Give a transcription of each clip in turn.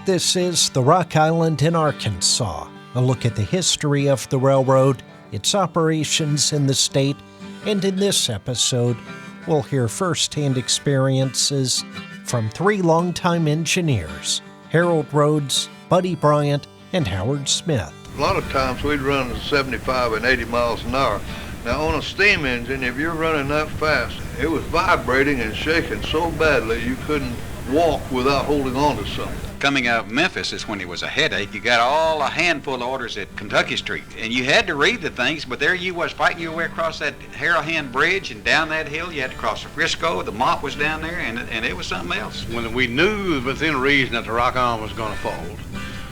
This is the Rock Island in Arkansas, a look at the history of the railroad, its operations in the state, and in this episode, we'll hear first-hand experiences from three longtime engineers, Harold Rhoads, Buddy Bryant, and Howard Smith. A lot of times we'd run 75 and 80 miles an hour. Now on a steam engine, if you're running that fast, it was vibrating and shaking so badly you couldn't walk without holding on to something. Coming out of Memphis is when it was a headache. You got a handful of orders at Kentucky Street, and you had to read the things, but there you was fighting your way across that Harrowhand Bridge and down that hill. You had to cross the Frisco. The mop was down there, and it was something else. When we knew within reason that the Rock Island was going to fold,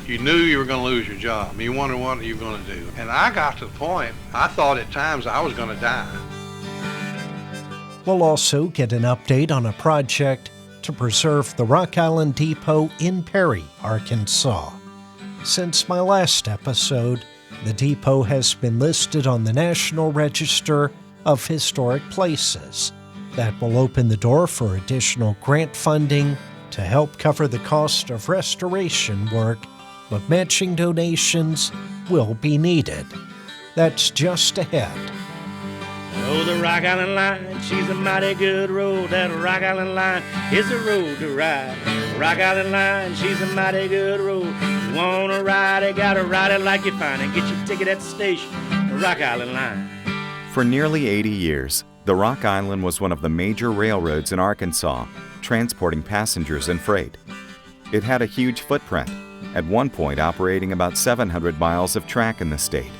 you knew you were going to lose your job. You wondered what you were going to do. And I got to the point, I thought at times I was going to die. We'll also get an update on a project to preserve the Rock Island Depot in Perry, Arkansas. Since my last episode, the depot has been listed on the National Register of Historic Places. That will open the door for additional grant funding to help cover the cost of restoration work, but matching donations will be needed. That's just ahead. Oh, the Rock Island line, she's a mighty good road. That Rock Island line is a road to ride. Rock Island line, she's a mighty good road. You wanna ride it, gotta ride it like you find it. Get your ticket at the station, the Rock Island line. For nearly 80 years, the Rock Island was one of the major railroads in Arkansas, transporting passengers and freight. It had a huge footprint, at one point operating about 700 miles of track in the state.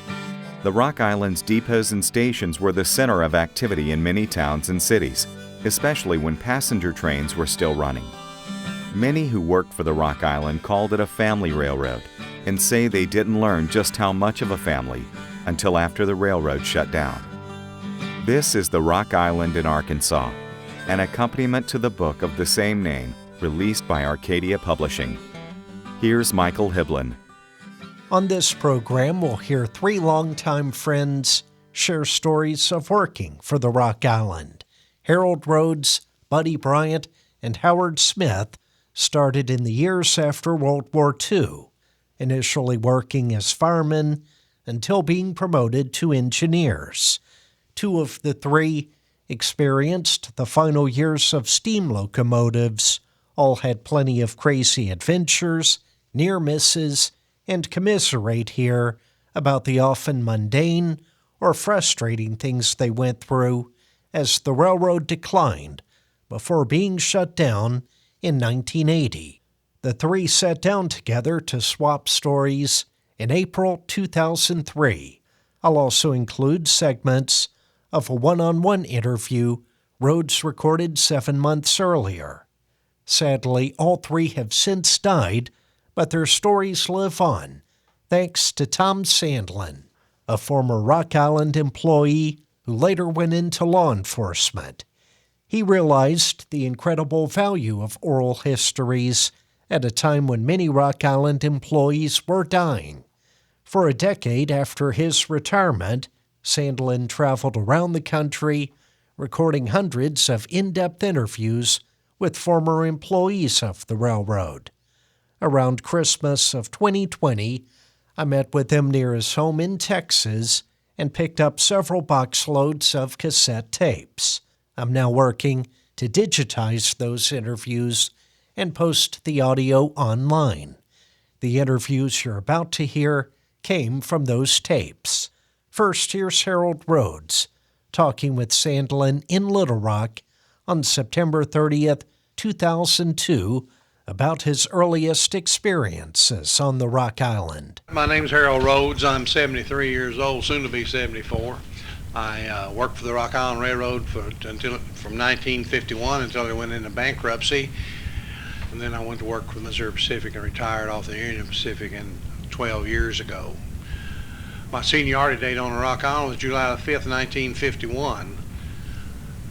The Rock Island's depots and stations were the center of activity in many towns and cities, especially when passenger trains were still running. Many who worked for the Rock Island called it a family railroad and say they didn't learn just how much of a family until after the railroad shut down. This is the Rock Island in Arkansas, an accompaniment to the book of the same name released by Arcadia Publishing. Here's Michael Hiblin. On this program, we'll hear three longtime friends share stories of working for the Rock Island. Harold Rhoads, Buddy Bryant, and Howard Smith started in the years after World War II, initially working as firemen until being promoted to engineers. Two of the three experienced the final years of steam locomotives, all had plenty of crazy adventures, near misses, and commiserate here about the often mundane or frustrating things they went through as the railroad declined before being shut down in 1980. The three sat down together to swap stories in April 2003. I'll also include segments of a one-on-one interview Rhoads recorded 7 months earlier. Sadly, all three have since died, but their stories live on, thanks to Tom Sandlin, a former Rock Island employee who later went into law enforcement. He realized the incredible value of oral histories at a time when many Rock Island employees were dying. For a decade after his retirement, Sandlin traveled around the country, recording hundreds of in-depth interviews with former employees of the railroad. Around Christmas of 2020, I met with him near his home in Texas and picked up several boxloads of cassette tapes. I'm now working to digitize those interviews and post the audio online. The interviews you're about to hear came from those tapes. First, here's Harold Rhoads talking with Sandlin in Little Rock on September 30th, 2002, about his earliest experiences on the Rock Island. My name's Harold Rhoads. I'm 73 years old, soon to be 74. I worked for the Rock Island Railroad from 1951 until it went into bankruptcy. And then I went to work with Missouri Pacific and retired off the Union Pacific 12 years ago. My seniority date on the Rock Island was July the 5th, 1951.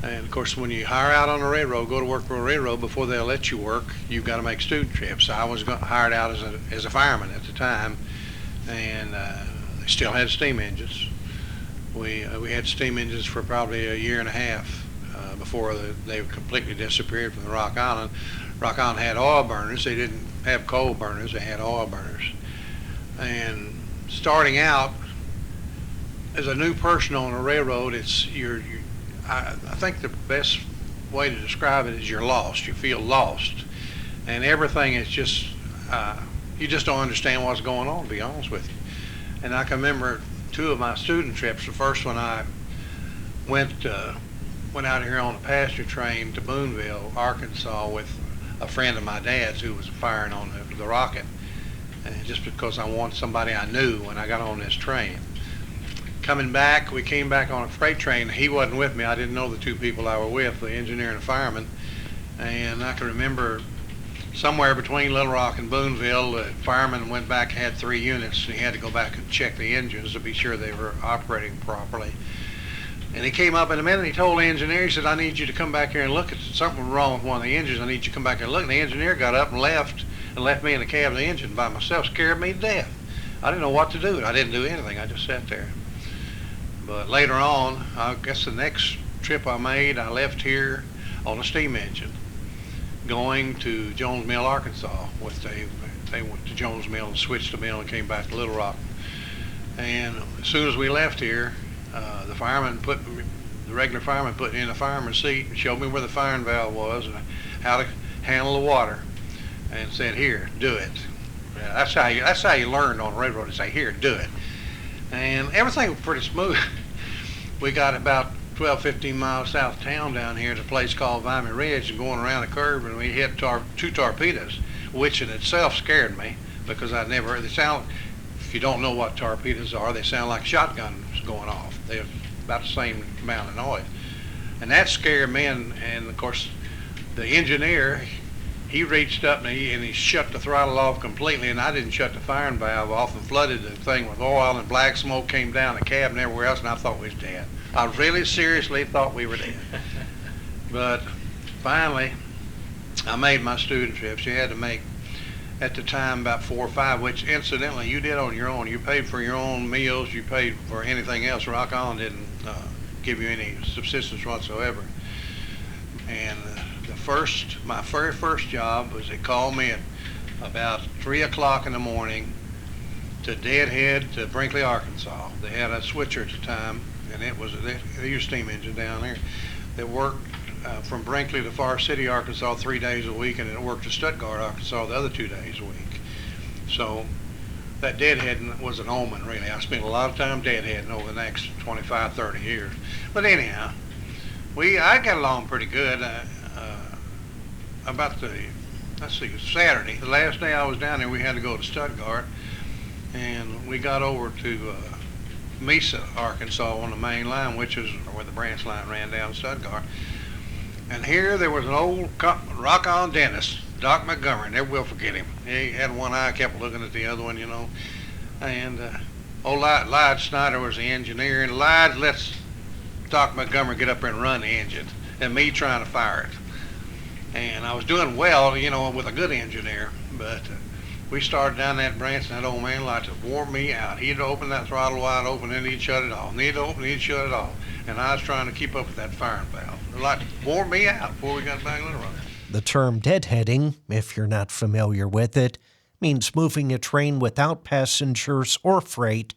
And of course, when you hire out on a railroad, go to work for a railroad, before they'll let you work, you've got to make student trips. I was hired out as a fireman at the time, and they still had steam engines. We had steam engines for probably a year and a half before they completely disappeared from the Rock Island. Rock Island had oil burners. They didn't have coal burners. They had oil burners. And starting out as a new person on a railroad, I think the best way to describe it is you're lost. You feel lost, and everything is just you just don't understand what's going on, to be honest with you. And I can remember 2 of my student trips. The first one, I went out here on a passenger train to Boonville, Arkansas, with a friend of my dad's who was firing on the rocket, and just because I wanted somebody I knew when I got on this train. Coming back, we came back on a freight train. He wasn't with me. I didn't know the 2 people I were with, the engineer and the fireman. And I can remember somewhere between Little Rock and Boonville, the fireman went back and had 3 units, and he had to go back and check the engines to be sure they were operating properly. And he came up in a minute, and he told the engineer, he said, I need you to come back here and look at something wrong with one of the engines. I need you to come back here and look. And the engineer got up and left me in the cab of the engine by myself, scared me to death. I didn't know what to do. I didn't do anything. I just sat there. But later on, I guess the next trip I made, I left here on a steam engine, going to Jones Mill, Arkansas. They went to Jones Mill and switched the mill and came back to Little Rock. And as soon as we left here, the regular fireman put me in the fireman's seat and showed me where the firing valve was and how to handle the water, and said, "Here, do it." Yeah, that's how you learned on the railroad, to say, "Here, do it." And everything was pretty smooth. We got about 12, 15 miles south of town down here at a place called Vimy Ridge, and going around a curve, and we hit 2 torpedoes, which in itself scared me, because I'd never heard. They sound, if you don't know what torpedoes are, they sound like shotguns going off. They're about the same amount of noise. And that scared me, and of course, the engineer, he reached up and he shut the throttle off completely, and I didn't shut the firing valve off, and flooded the thing with oil, and black smoke came down the cab and everywhere else, and I thought we was dead. I really seriously thought we were dead. But finally, I made my student trips. You had to make, at the time, about 4 or 5, which incidentally you did on your own. You paid for your own meals, you paid for anything else. Rock Island didn't give you any subsistence whatsoever. And my very first job was, they called me at about 3 o'clock in the morning to Deadhead to Brinkley, Arkansas. They had a switcher at the time, and they used steam engine down there. They worked from Brinkley to Far City, Arkansas 3 days a week, and it worked to Stuttgart, Arkansas the other 2 days a week. So that deadheading was an omen, really. I spent a lot of time deadheading over the next 25, 30 years. But anyhow, I got along pretty good. About Saturday, the last day I was down there, we had to go to Stuttgart, and we got over to Mesa, Arkansas on the main line, which is where the branch line ran down Stuttgart. And here there was an old Rock Island dentist, Doc Montgomery. Never will forget him. He had one eye, kept looking at the other one, And old Lige Snyder was the engineer, and Lige lets Doc Montgomery get up there and run the engine, and me trying to fire it. And I was doing well, with a good engineer, but we started down that branch, and that old man liked to wore me out. He'd open that throttle wide open, and he'd shut it off. And he'd open, he'd shut it off. And I was trying to keep up with that firing valve. It liked to wore me out before we got back to Little Rock. The term deadheading, if you're not familiar with it, means moving a train without passengers or freight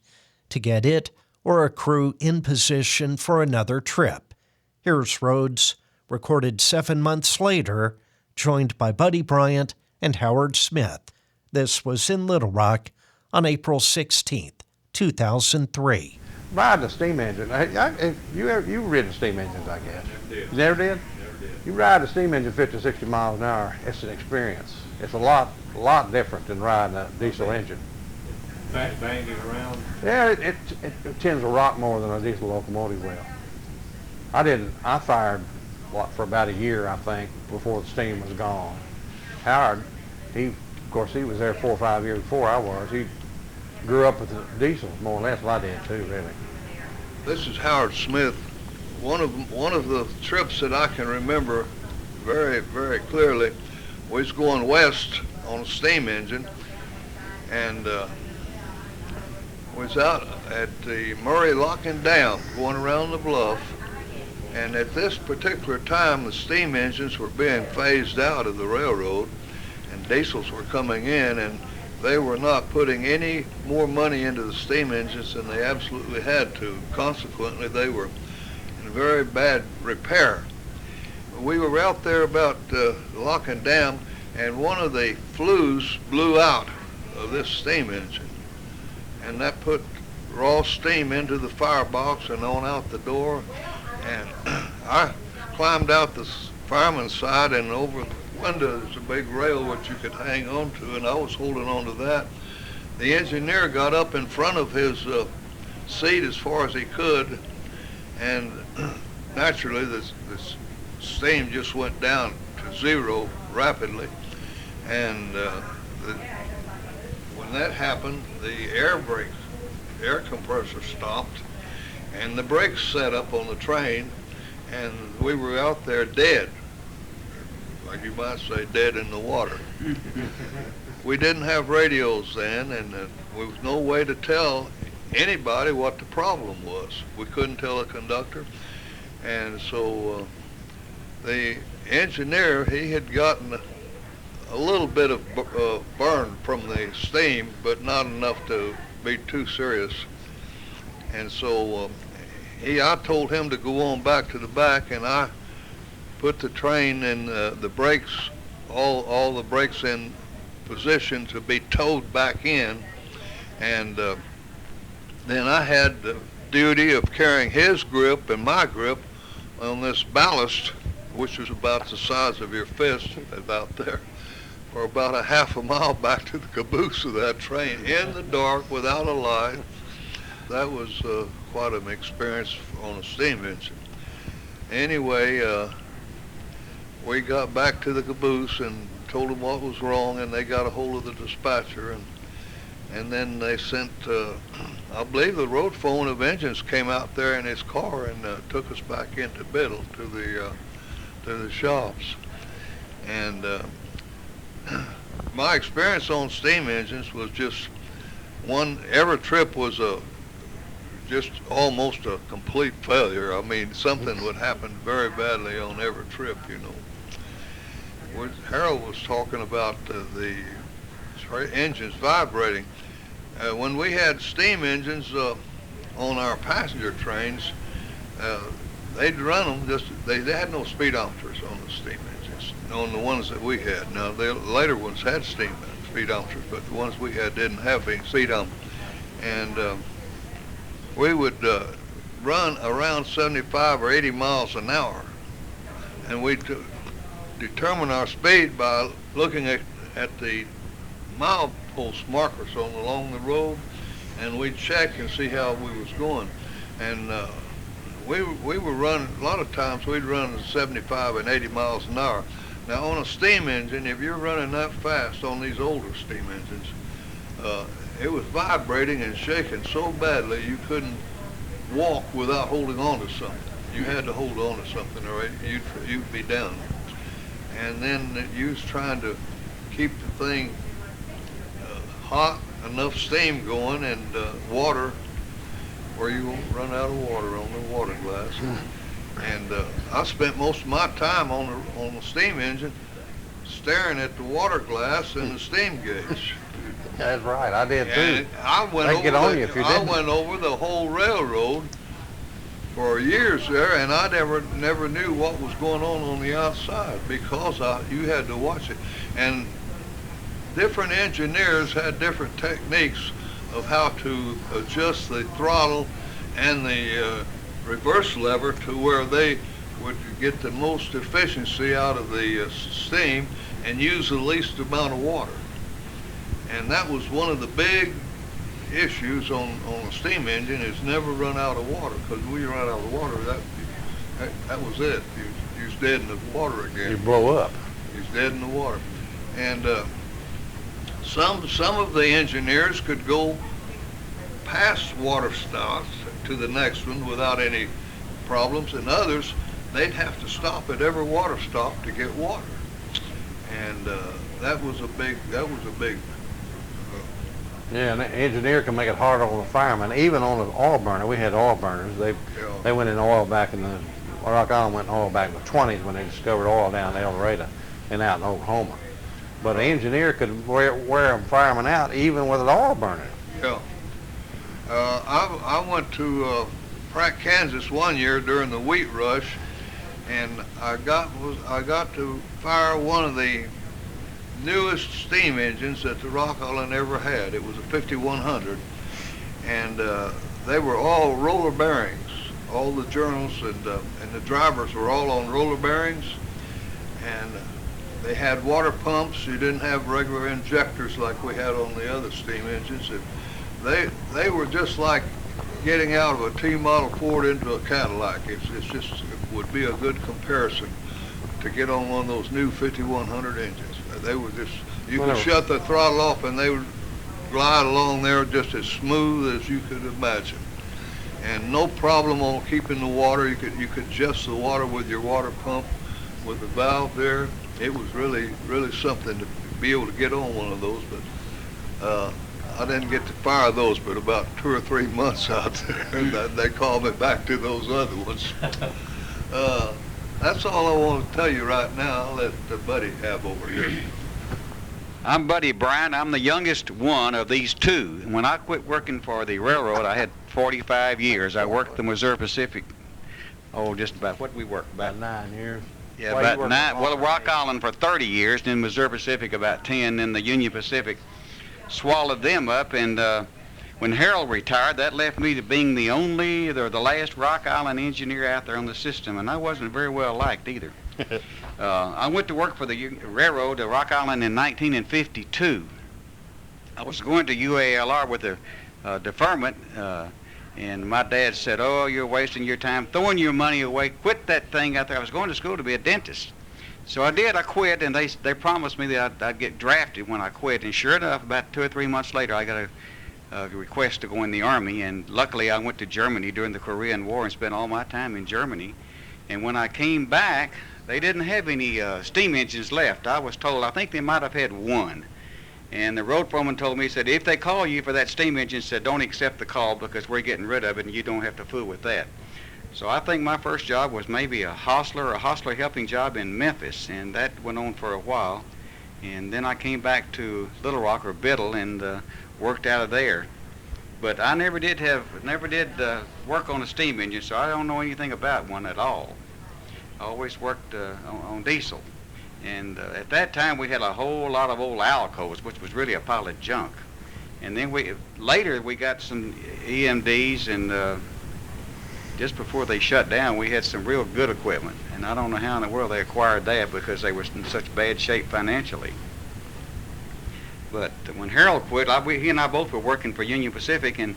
to get it or a crew in position for another trip. Here's Rhoads, recorded 7 months later, joined by Buddy Bryant and Howard Smith. This was in Little Rock on April 16th, 2003. Riding a steam engine, you've ridden steam engines, I guess. You never did? Never did. You ride a steam engine 50, 60 miles an hour, it's an experience. It's a lot different than riding a diesel engine. Banging around? Yeah, it tends to rock more than a diesel locomotive will. I fired for about a year, I think, before the steam was gone. Howard, of course, he was there 4 or 5 years before I was. He grew up with the diesel more or less. Well, I did too, really. This is Howard Smith. One of the trips that I can remember very, very clearly was going west on a steam engine, and was out at the Murray Lock and Dam, going around the bluff, And at this particular time, the steam engines were being phased out of the railroad, and diesels were coming in, and they were not putting any more money into the steam engines than they absolutely had to. Consequently, they were in very bad repair. We were out there about lock and dam, and one of the flues blew out of this steam engine, and that put raw steam into the firebox and on out the door. And I climbed out the fireman's side, and over the window there's a big rail which you could hang on to, and I was holding on to that. The engineer got up in front of his seat as far as he could, and naturally this steam just went down to zero rapidly. And when that happened, the air compressor stopped, and the brakes set up on the train, and we were out there dead, like you might say, dead in the water. We didn't have radios then, and there was no way to tell anybody what the problem was. We couldn't tell a conductor, and so the engineer, he had gotten a little bit of burn from the steam, but not enough to be too serious. And so I told him to go on back to the back, and I put the train in the brakes, all the brakes in position to be towed back in. And then I had the duty of carrying his grip and my grip on this ballast, which was about the size of your fist, about there, for about a half a mile back to the caboose of that train in the dark without a light. That was quite an experience on a steam engine. Anyway, we got back to the caboose and told them what was wrong, and they got a hold of the dispatcher, and then they sent, I believe the road phone of engines came out there in his car and took us back into Biddle to the shops. And my experience on steam engines was just every trip was just almost a complete failure. I mean, something would happen very badly on every trip, you know. Harold was talking about the engines vibrating. When we had steam engines on our passenger trains, they'd run them they had no speedometers on the steam engines, on the ones that we had. Now, the later ones had speedometers, but the ones we had didn't have any speedometers. And we would run around 75 or 80 miles an hour, and we'd determine our speed by looking at the milepost markers along the road, and we'd check and see how we was going. And we were running, a lot of times we'd run 75 and 80 miles an hour. Now on a steam engine, if you're running that fast on these older steam engines, it was vibrating and shaking so badly you couldn't walk without holding on to something. You had to hold on to something or you'd be down. And then you was trying to keep the thing hot, enough steam going, and water where you won't run out of water on the water glass. And I spent most of my time on the steam engine staring at the water glass and the steam gauge. That's right, I did too. And I went over the whole railroad for years there, and I never knew what was going on the outside because you had to watch it. And different engineers had different techniques of how to adjust the throttle and the reverse lever to where they would get the most efficiency out of the steam and use the least amount of water. And that was one of the big issues on a steam engine, is never run out of water, because when you run out of water, that was it. You was dead in the water again. You blow up. You was dead in the water. And some of the engineers could go past water stops to the next one without any problems, and others, they'd have to stop at every water stop to get water. And that was a big Yeah, and the engineer can make it harder on the fireman. Even on the oil burner, we had oil burners. They went in oil back in the Rock Island went oil back in the 20s when they discovered oil down in El Dorado and out in Oklahoma. But an engineer could wear a fireman out even with it all burning. Yeah. I went to Pratt, Kansas one year during the wheat rush, and I got to fire one of the newest steam engines that the Rock Island ever had. It was a 5100, and they were all roller bearings. All the journals and the drivers were all on roller bearings, and they had water pumps. You didn't have regular injectors like we had on the other steam engines. They were just like getting out of a T Model Ford into a Cadillac. It would be a good comparison to get on one of those new 5100 engines. They were just, you could shut the throttle off and they would glide along there just as smooth as you could imagine. And no problem on keeping the water. You could adjust the water with your water pump with the valve there. It was really something to be able to get on one of those, but I didn't get to fire those but about 2 or 3 months out there, and they called me back to those other ones. That's all I want to tell you right now. I'll let the Buddy have over here. I'm Buddy Bryant. I'm the youngest one of these two. When I quit working for the railroad, I had 45 years. I worked the Missouri Pacific, just about, what did we work? About 9 years. Yeah, about 9. Well, Rock Island for 30 years, then Missouri Pacific about 10, then the Union Pacific swallowed them up, and when Harold retired, that left me to being the last Rock Island engineer out there on the system, and I wasn't very well liked either. I went to work for the railroad, Rock Island, in 1952. I was going to UALR with a deferment, and my dad said, "Oh, you're wasting your time, throwing your money away. Quit that thing out there." I was going to school to be a dentist. So I did. I quit, and they promised me that I'd get drafted when I quit. And sure enough, about 2 or 3 months later, I got a request to go in the Army. And luckily, I went to Germany during the Korean War and spent all my time in Germany. And when I came back, they didn't have any steam engines left. I was told, I think they might have had one. And the road foreman told me, he said, if they call you for that steam engine, said, don't accept the call because we're getting rid of it and you don't have to fool with that. So I think my first job was maybe a hostler helping job in Memphis, and that went on for a while. And then I came back to Little Rock or Biddle and worked out of there. But I never did work on a steam engine, so I don't know anything about one at all. I always worked on diesel. And at that time we had a whole lot of old Alcos, which was really a pile of junk. And then later we got some EMDs, and just before they shut down, we had some real good equipment. And I don't know how in the world they acquired that because they were in such bad shape financially. But when Harold quit, he and I both were working for Union Pacific, and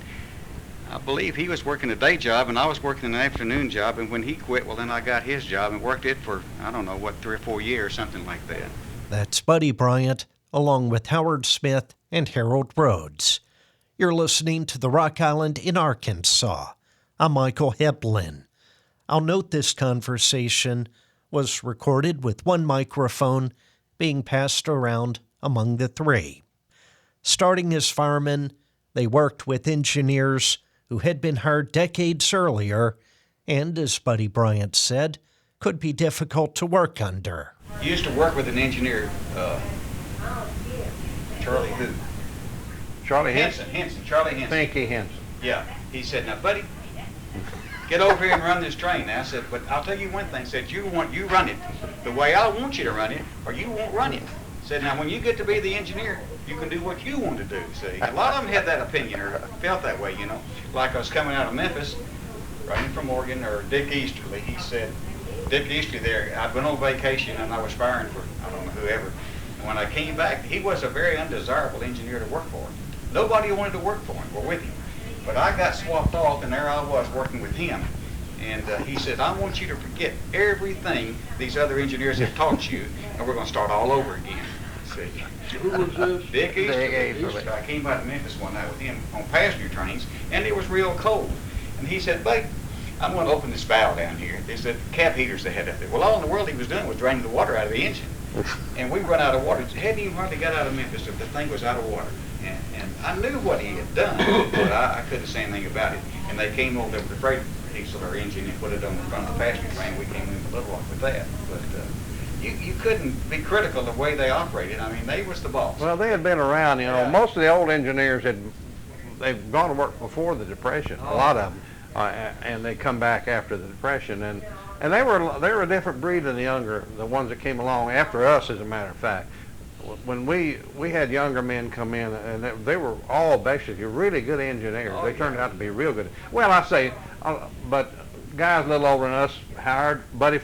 I believe he was working a day job and I was working an afternoon job. And when he quit, well, then I got his job and worked it for, I don't know, 3 or 4 years, something like that. That's Buddy Bryant, along with Howard Smith and Harold Rhoads. You're listening to the Rock Island in Arkansas. I'm Michael Heblin. I'll note this conversation was recorded with one microphone being passed around among the three. Starting as firemen, they worked with engineers who had been hired decades earlier and, as Buddy Bryant said, could be difficult to work under. You used to work with an engineer, Charlie who? Charlie Henson. Charlie Henson. Pinky Henson. Yeah. He said, now, buddy, get over here and run this train. Now, I said, but I'll tell you one thing. I said, you run it the way I want you to run it, or you won't run it. I said, now, when you get to be the engineer, you can do what you want to do, see. A lot of them had that opinion or felt that way, you know. Like I was coming out of Memphis, running from Oregon, or Dick Easterly. He said, Dick Easterly there, I'd been on vacation and I was firing for, I don't know, whoever. And when I came back, he was a very undesirable engineer to work for. Nobody wanted to work for him or with him. But I got swapped off, and there I was working with him. And he said, I want you to forget everything these other engineers have taught you, and we're going to start all over again. See? Who was this? Dick Easterly. I came out to Memphis one night with him on passenger trains, and it was real cold. And he said, babe, I'm going to open this valve down here. They said cap heaters they had up there. Well, all in the world he was doing was draining the water out of the engine. And we run out of water. Hadn't even hardly got out of Memphis if the thing was out of water. And I knew what he had done, but I couldn't say anything about it. And they came over there with the freight diesel or engine and put it on the front of the passenger train. We came into Little Rock with that. But you couldn't be critical of the way they operated. I mean, they was the boss. Well, they had been around, you know. Yeah. Most of the old engineers they've gone to work before the Depression, a lot of them, and they come back after the Depression, and they were a different breed than the ones that came along after us, as a matter of fact. When we had younger men come in, and they were all basically really good engineers. They turned out to be real good. Well, I say, but guys a little older than us, Howard, Buddy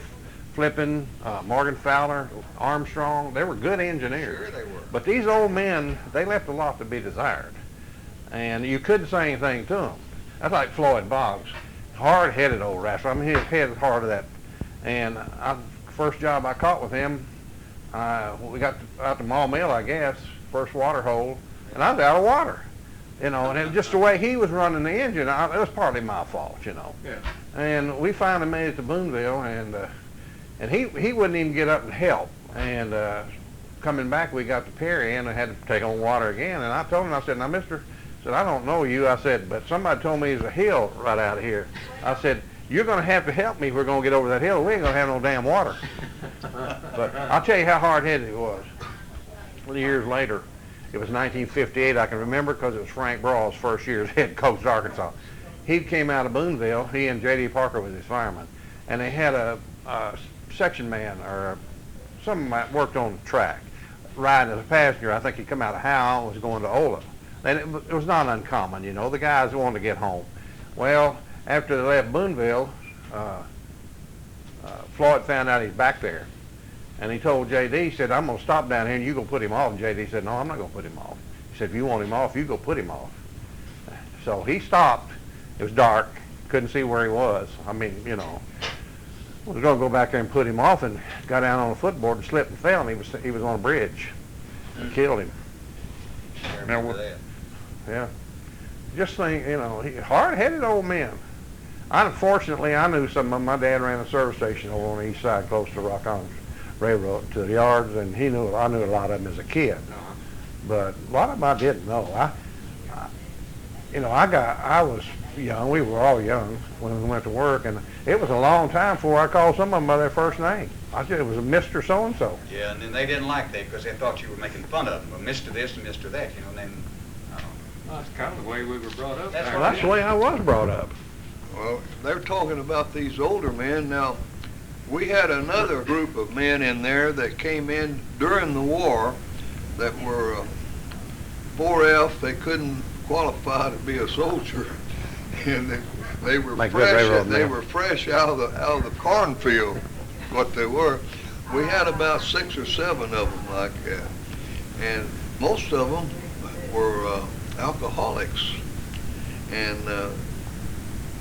Flippin, Morgan Fowler, Armstrong, they were good engineers. Sure they were. But these old men, they left a lot to be desired. And you couldn't say anything to them. That's like Floyd Boggs, hard-headed old rascal. I mean, his head is hard of that. And first job I caught with him, we got out to Mall Mill, I guess, first water hole, and I was out of water. You know, and it, just the way he was running the engine, it was partly my fault, you know. Yeah. And we finally made it to Boonville, and he wouldn't even get up and help. And coming back, we got to Perry, and I had to take on water again. And I told him, I said, now, mister, I said, I don't know you. I said, but somebody told me there's a hill right out here. I said, you're going to have to help me if we're going to get over that hill. We ain't going to have no damn water. But I'll tell you how hard-headed he was. Years later, it was 1958, I can remember, because it was Frank Brawl's first year as head coach at Arkansas. He came out of Boonville, he and J.D. Parker was his fireman, and they had a section man, or someone that worked on the track, riding as a passenger. I think he come out of Howe and was going to Ola. And it was not uncommon, you know, the guys wanted to get home. Well, after they left Boonville, Floyd found out he's back there. And he told J.D., he said, I'm going to stop down here and you go put him off. And J.D. said, no, I'm not going to put him off. He said, if you want him off, you go put him off. So he stopped. It was dark. Couldn't see where he was. I mean, you know, I was going to go back there and put him off, and got down on a footboard and slipped and fell, and he was on a bridge and killed him. I remember that. Yeah. Just think, you know, hard-headed old men. Unfortunately, I knew some of them. My dad ran a service station over on the east side close to Rock Island Railroad, to the yards, and I knew a lot of them as a kid. But a lot of them I didn't know. I was young. We were all young when we went to work, and it was a long time before I called some of them by their first name. I said it was a Mr. So-and-so. Yeah, and then they didn't like that because they thought you were making fun of them. Well, Mr. this and Mr. that, you know, and then... Well, that's kind of the way we were brought up. That's Well, that's the way I was brought up. Well, they're talking about these older men. Now, we had another group of men in there that came in during the war that were 4F. They couldn't qualify to be a soldier, and they were Like fresh. They were fresh out of the cornfield. What they were. We had about 6 or 7 of them like that, and most of them were alcoholics, and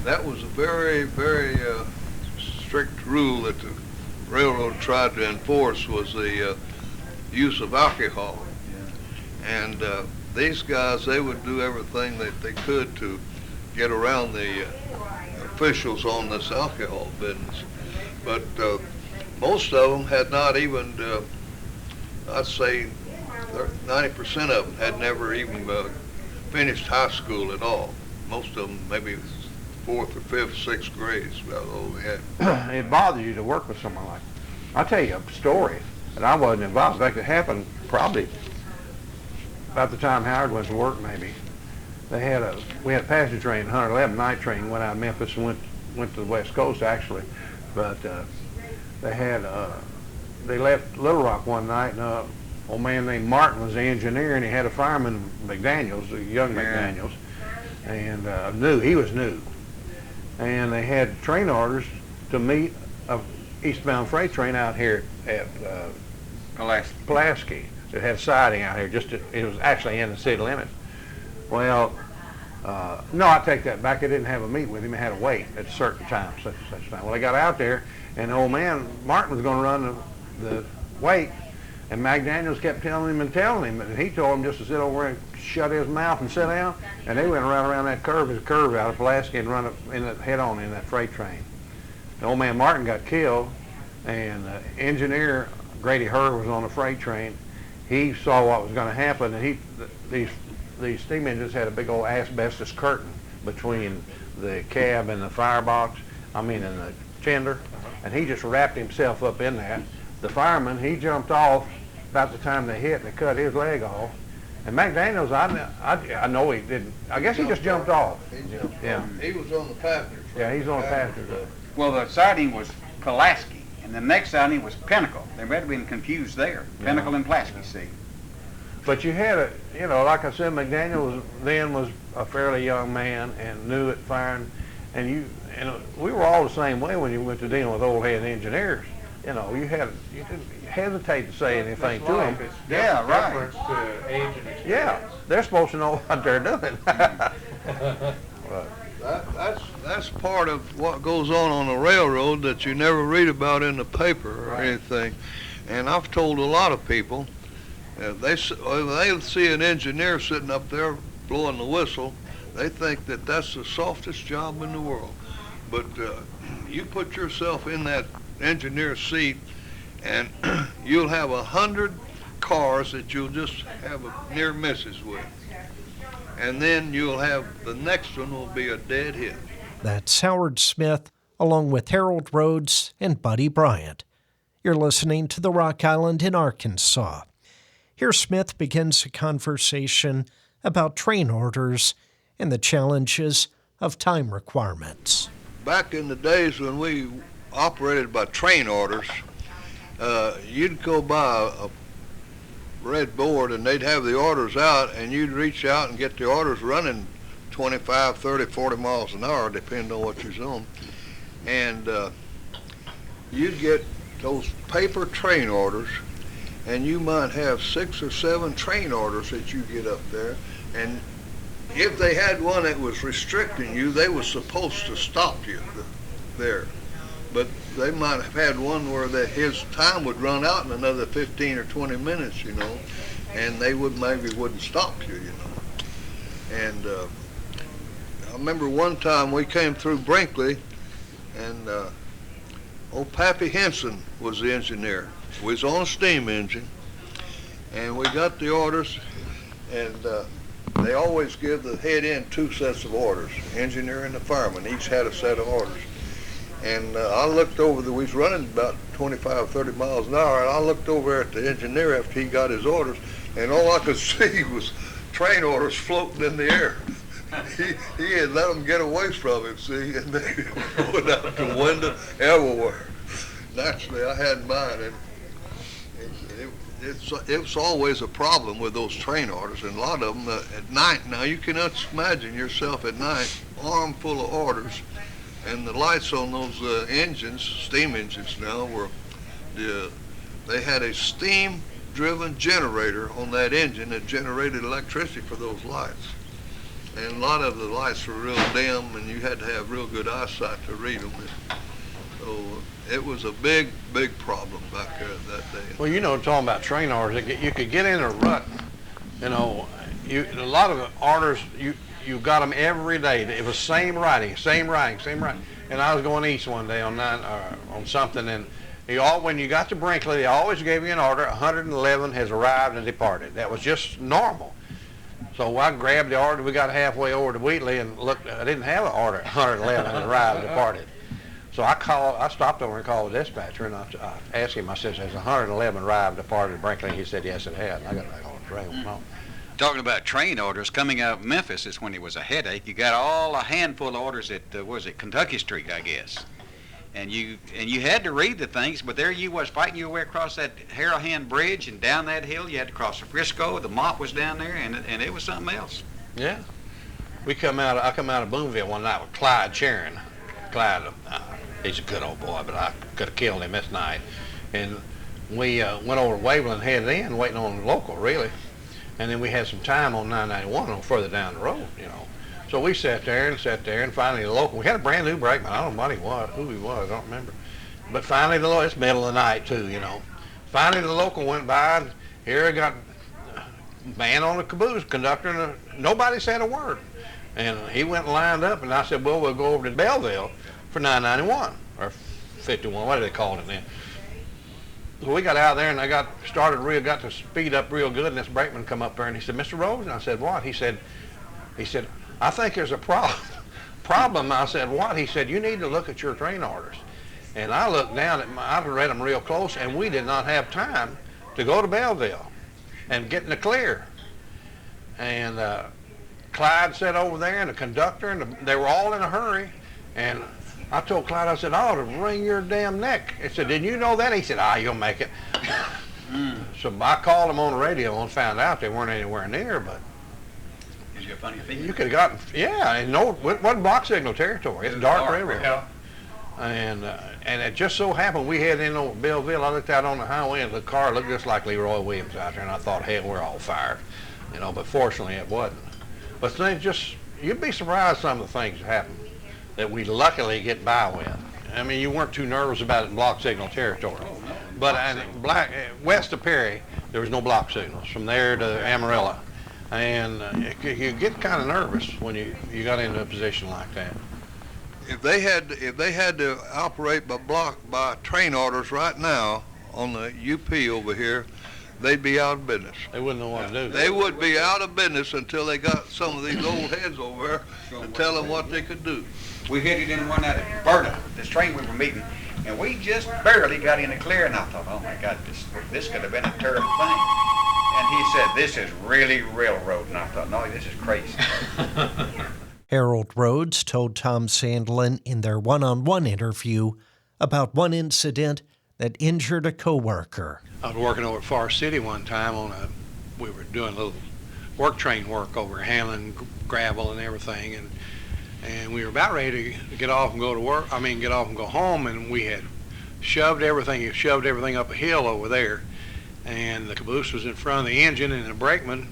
that was a very, very strict rule that the railroad tried to enforce, was the use of alcohol. And these guys, they would do everything that they could to get around the officials on this alcohol business. But most of them had not even, I'd say 90% of them had never even finished high school at all. Most of them maybe 4th or 5th, 6th grades, about all we had. It bothers you to work with someone like that. I'll tell you a story that I wasn't involved. In fact, it happened probably about the time Howard went to work, maybe. We had a passenger train, 111 night train, went out of Memphis and went to the West Coast, actually. But they left Little Rock one night, and old man named Martin was the engineer, and he had a fireman, McDaniels, a young McDaniels, and he was new. And they had train orders to meet a eastbound freight train out here at Pulaski. It had siding out here. It was actually in the city limits. Well, no, I take that back. They didn't have a meet with him. They had to wait at a certain time, such and such time. Well, they got out there, and the old man Martin was going to run the wait, and McDaniels kept telling him, and he told him just to sit over and shut his mouth and sit down, and they went right around that curve out of Pulaski and run head-on in that freight train. The old man Martin got killed, and engineer Grady Herr was on the freight train. He saw what was going to happen, and these steam engines had a big old asbestos curtain between the cab in the firebox, in the fender, and he just wrapped himself up in that. The fireman, he jumped off about the time they hit and they cut his leg off. And McDaniels, I know he didn't. I guess he just jumped off. Yeah. He was on the passenger. Yeah, he's on the passenger. Well, the siding was Pulaski, and the next siding was Pinnacle. They might have been confused there. Pinnacle and Pulaski, see. But you had like I said, McDaniels then was a fairly young man and knew it firing, and we were all the same way when you went to dealing with old head engineers. You didn't hesitate to say anything to them. Yeah, right. To age and experience. Yeah, they're supposed to know what they're doing. That's part of what goes on the railroad that you never read about in the paper or anything. And I've told a lot of people, they see an engineer sitting up there blowing the whistle, they think that that's the softest job in the world. But you put yourself in that engineer's seat, and you'll have 100 cars that you'll just have a near misses with. And then you'll have the next one will be a dead hit. That's Howard Smith, along with Harold Rhoads and Buddy Bryant. You're listening to the Rock Island in Arkansas. Here Smith begins a conversation about train orders and the challenges of time requirements. Back in the days when we operated by train orders, you'd go by a red board and they'd have the orders out, and you'd reach out and get the orders running 25, 30, 40 miles an hour, depending on what you're doing. And you'd get those paper train orders, and you might have 6 or 7 train orders that you get up there. And if they had one that was restricting you, they were supposed to stop you there. But they might have had one where his time would run out in another 15 or 20 minutes, and they wouldn't stop you, And I remember one time we came through Brinkley, and old Pappy Henson was the engineer. We was on a steam engine, and we got the orders, and they always give the head end 2 sets of orders. The engineer and the fireman each had a set of orders. And I looked over, we was running about 25, 30 miles an hour, and I looked over at the engineer after he got his orders, and all I could see was train orders floating in the air. He had let them get away from him, see, and they went out the window everywhere. Naturally, I had mine, and it's always a problem with those train orders, and a lot of them at night. Now, you can imagine yourself at night, arm full of orders, and the lights on those engines, steam engines now, they had a steam-driven generator on that engine that generated electricity for those lights. And a lot of the lights were real dim, and you had to have real good eyesight to read them. So it was a big, big problem back there that day. Well, talking about train orders, you could get in a rut. A lot of the orders, you got them every day. It was same writing. And I was going east one day on something, and when you got to Brinkley, they always gave you an order. 111 has arrived and departed. That was just normal. So I grabbed the order. We got halfway over to Wheatley and looked. I didn't have an order. 111 had arrived and departed. So I stopped over and called the dispatcher, and I asked him. I said, "Has 111 arrived and departed Brinkley?" He said, "Yes, it had." And I got back on the train. Talking about train orders, coming out of Memphis is when it was a headache. You got a handful of orders at Kentucky Street, I guess, and you had to read the things. But there you was fighting your way across that Harrowhand Bridge and down that hill. You had to cross the Frisco. The mop was down there, and it was something else. Yeah, I come out of Boonville one night with Clyde Charon. Clyde, he's a good old boy, but I could have killed him this night. And we went over to Waveland, headed in, waiting on the local, really. And then we had some time on 991 on further down the road, So we sat there, and finally the local, we had a brand new brakeman. I don't know who he was, I don't remember. But finally it's middle of the night too, Finally the local went by, and here I got a man on the caboose, conductor, and nobody said a word. And he went and lined up, and I said, well, we'll go over to Belleville for 991, or 51, what do they call it then? So we got out of there, and I got to speed up real good, and this brakeman come up there, and he said, "Mr. Rhoads?" And I said, "What?" He said, "I think there's a problem. problem. I said, what? He said, you need to look at your train orders. And I looked down at I read them real close, and we did not have time to go to Belleville and get in the clear. And Clyde sat over there, and the conductor, and they were all in a hurry. And I told Clyde, I said, I ought to wring your damn neck. He said, didn't you know that? He said, you'll make it. So I called them on the radio and found out they weren't anywhere near, but Is your funny feeling? you could have gotten, yeah, and no, it wasn't block signal territory. It's dark railroad. Yeah. And it just so happened we headed in over Belleville. I looked out on the highway, and the car looked just like Leroy Williams out there, and I thought, hey, we're all fired, but fortunately it wasn't. But things just, you'd be surprised some of the things that happen that we luckily get by with. I mean, you weren't too nervous about it in block signal territory. But west of Perry, there was no block signals from there to Amarillo. And you get kind of nervous when you got into a position like that. If they had to operate by train orders right now on the UP over here, they'd be out of business. They wouldn't know what to do. They would be out of business until they got some of these old heads over there to tell them what they could do. We headed in one out of Berta, this train we were meeting, and we just barely got in the clear, and I thought, oh my God, this could have been a terrible thing. And he said, this is really railroad, and I thought, no, this is crazy. Harold Rhoads told Tom Sandlin in their one-on-one interview about one incident that injured a coworker. I was working over at Forest City one time we were doing a little work train work over handling gravel and everything, and we were about ready to get off and go to work. Get off and go home, and we had shoved everything up a hill over there, and the caboose was in front of the engine, and the brakeman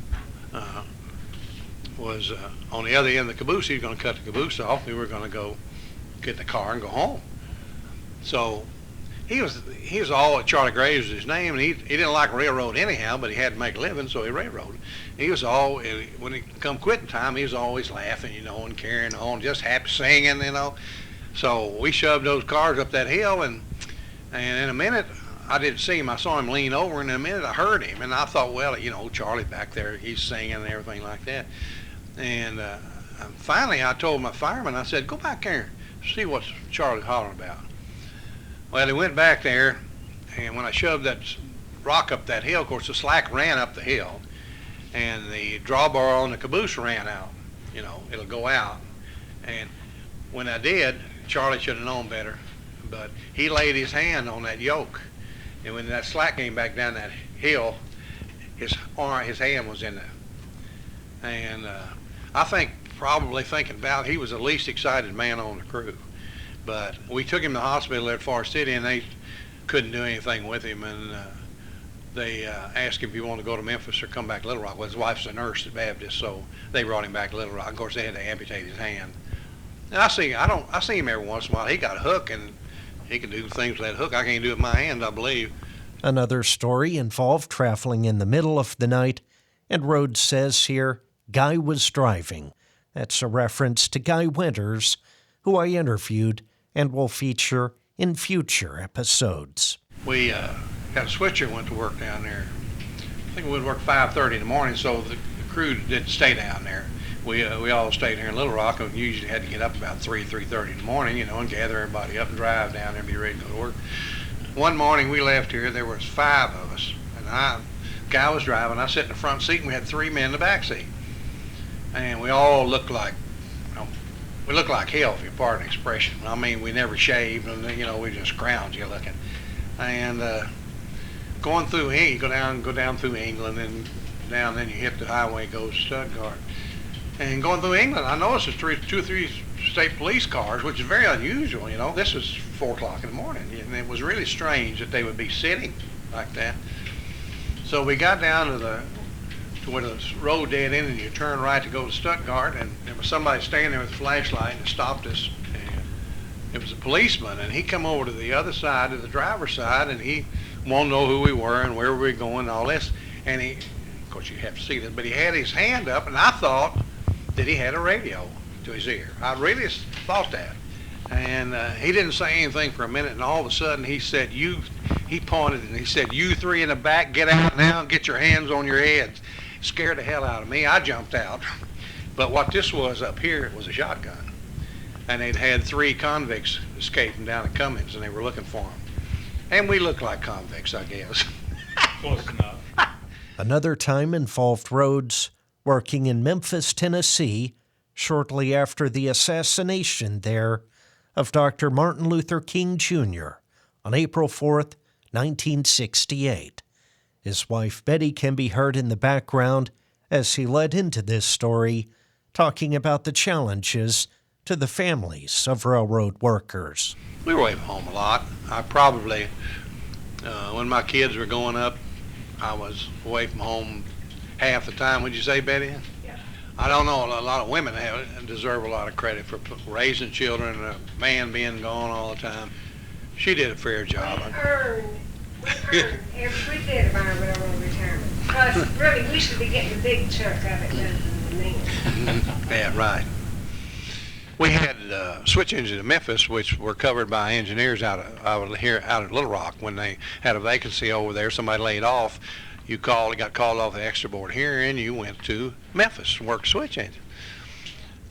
was on the other end of the caboose. He was going to cut the caboose off. We were going to go get in the car and go home. So he was all, Charlie Graves was his name, and he didn't like railroad anyhow, but he had to make a living, so he railroaded. He was all, when it come quitting time, he was always laughing, and carrying on, just happy singing, So we shoved those cars up that hill, and in a minute, I didn't see him. I saw him lean over, and in a minute I heard him, and I thought, well, Charlie back there, he's singing and everything like that. And finally I told my fireman, I said, go back there and see what Charlie's hollering about. Well, he went back there, and when I shoved that rock up that hill, of course the slack ran up the hill, and the drawbar on the caboose ran out. It'll go out. And when I did, Charlie should have known better, but he laid his hand on that yoke, and when that slack came back down that hill, his hand was in there. And I think, probably thinking about it, he was the least excited man on the crew. But we took him to the hospital at Forest City, and they couldn't do anything with him, and they asked him if he wanted to go to Memphis or come back to Little Rock. Well, his wife's a nurse at Baptist, so they brought him back to Little Rock. Of course, they had to amputate his hand. And I see him every once in a while. He got a hook, and he can do things with that hook I can't do with my hand, I believe. Another story involved traveling in the middle of the night, and Rhoads says here, Guy was driving. That's a reference to Guy Winters, who I interviewed and will feature in future episodes. We had a switcher went to work down there. I think we would work 5:30 in the morning, so the crew didn't stay down there. We all stayed here in Little Rock, and usually had to get up about 3:30 in the morning, and gather everybody up and drive down there and be ready to go to work. One morning we left here, there was 5 of us, and Guy was driving. I sat in the front seat, and we had 3 men in the back seat. And we all looked like, hell, if you pardon the expression. We never shaved, and we just scroungy looking. And going through, you go down through England, and down, then you hit the highway, goes to Stuttgart. And going through England, I noticed there's 2 or 3 state police cars, which is very unusual. This is 4 o'clock in the morning, and it was really strange that they would be sitting like that. So we got down to where the road dead ended, and you turn right to go to Stuttgart, and there was somebody standing there with a flashlight and stopped us. And it was a policeman, and he come over to the other side, to the driver's side, and he wanted to know who we were and where we were going and all this. And he, of course you have to see this, but he had his hand up, and I thought that he had a radio to his ear. I really thought that. And he didn't say anything for a minute, and all of a sudden he said, he pointed and he said, you 3 in the back, get out now and get your hands on your heads. Scared the hell out of me. I jumped out. But what this was up here, it was a shotgun. and they'd had 3 convicts escaping down at Cummings, and they were looking for them. And we looked like convicts, I guess. Close enough. Another time involved Rhoads working in Memphis, Tennessee, shortly after the assassination there of Dr. Martin Luther King Jr. on April 4th, 1968. His wife Betty can be heard in the background as he led into this story, talking about the challenges to the families of railroad workers. We were away from home a lot. I probably, when my kids were growing up, I was away from home half the time. Would you say, Betty? Yeah. I don't know. A lot of women deserve a lot of credit for raising children and a man being gone all the time. She did a fair job. We earned every bit of our railroad retirement. Plus, really, we should be getting a big chunk of it rather than the men. Yeah, right. We had switch engines in Memphis, which were covered by engineers out at Little Rock. When they had a vacancy over there, somebody laid off, you got called off the extra board here, and you went to Memphis and worked switch engine.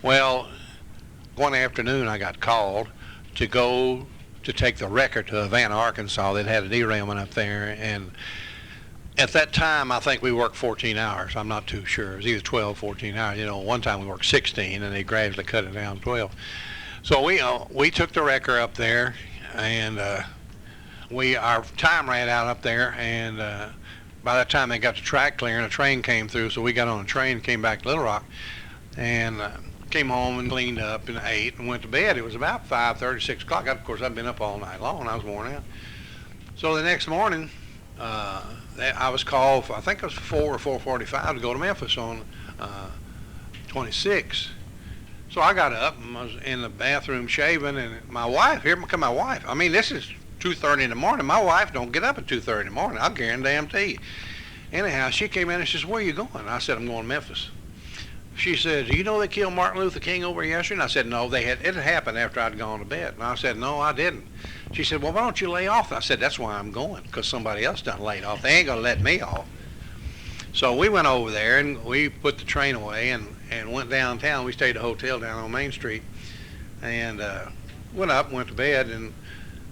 Well, one afternoon I got called to go to take the wrecker to Havana, Arkansas. They'd had a derailment up there, and at that time, I think we worked 14 hours. I'm not too sure. It was either 12, 14 hours. You know, one time we worked 16, and they gradually cut it down to 12. So we took the wrecker up there, and our time ran out up there, and by the time they got the track clearing, a train came through, so we got on a train and came back to Little Rock, and came home and cleaned up and ate and went to bed. It was about 5:30, 6 o'clock. Of course, I'd been up all night long. I was worn out. So the next morning, I was called, I think it was 4 or 4:45 to go to Memphis on 26. So I got up and was in the bathroom shaving, and my wife, here come my wife. I mean, this is 2:30 in the morning. My wife don't get up at 2:30 in the morning. I'll guarantee. Anyhow, she came in and she says, "Where are you going?" I said, "I'm going to Memphis." She said, "Do you know they killed Martin Luther King over yesterday?" And I said, "No, it had happened after I'd gone to bed." And I said, "No, I didn't." She said, "Well, why don't you lay off?" I said, "That's why I'm going, because somebody else done laid off. They ain't going to let me off." So we went over there, and we put the train away and went downtown. We stayed at a hotel down on Main Street, and went up and went to bed. And,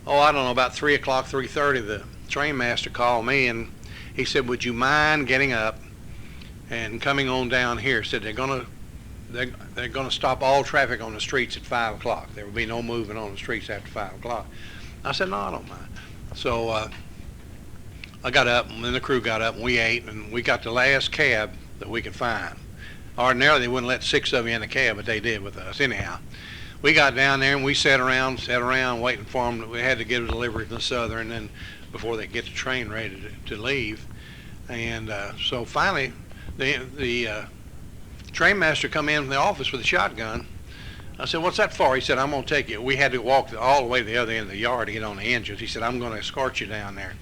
I don't know, about 3 o'clock, 3:30, the train master called me, and he said, "Would you mind getting up and coming on down here?" Said they're gonna stop all traffic on the streets at 5 o'clock. There will be no moving on the streets after 5 o'clock. I said, "No, I don't mind." So I got up, and then the crew got up, and we ate, and we got the last cab that we could find. Ordinarily, they wouldn't let 6 of you in the cab, but they did with us. Anyhow, we got down there, and we sat around waiting for them. We had to get a delivery from the Southern, and before they get the train ready to leave. And so finally, the train master come in from the office with a shotgun. I said, "What's that for?" He said, "I'm going to take you." We had to walk all the way to the other end of the yard to get on the engines. He said, "I'm going to escort you down there."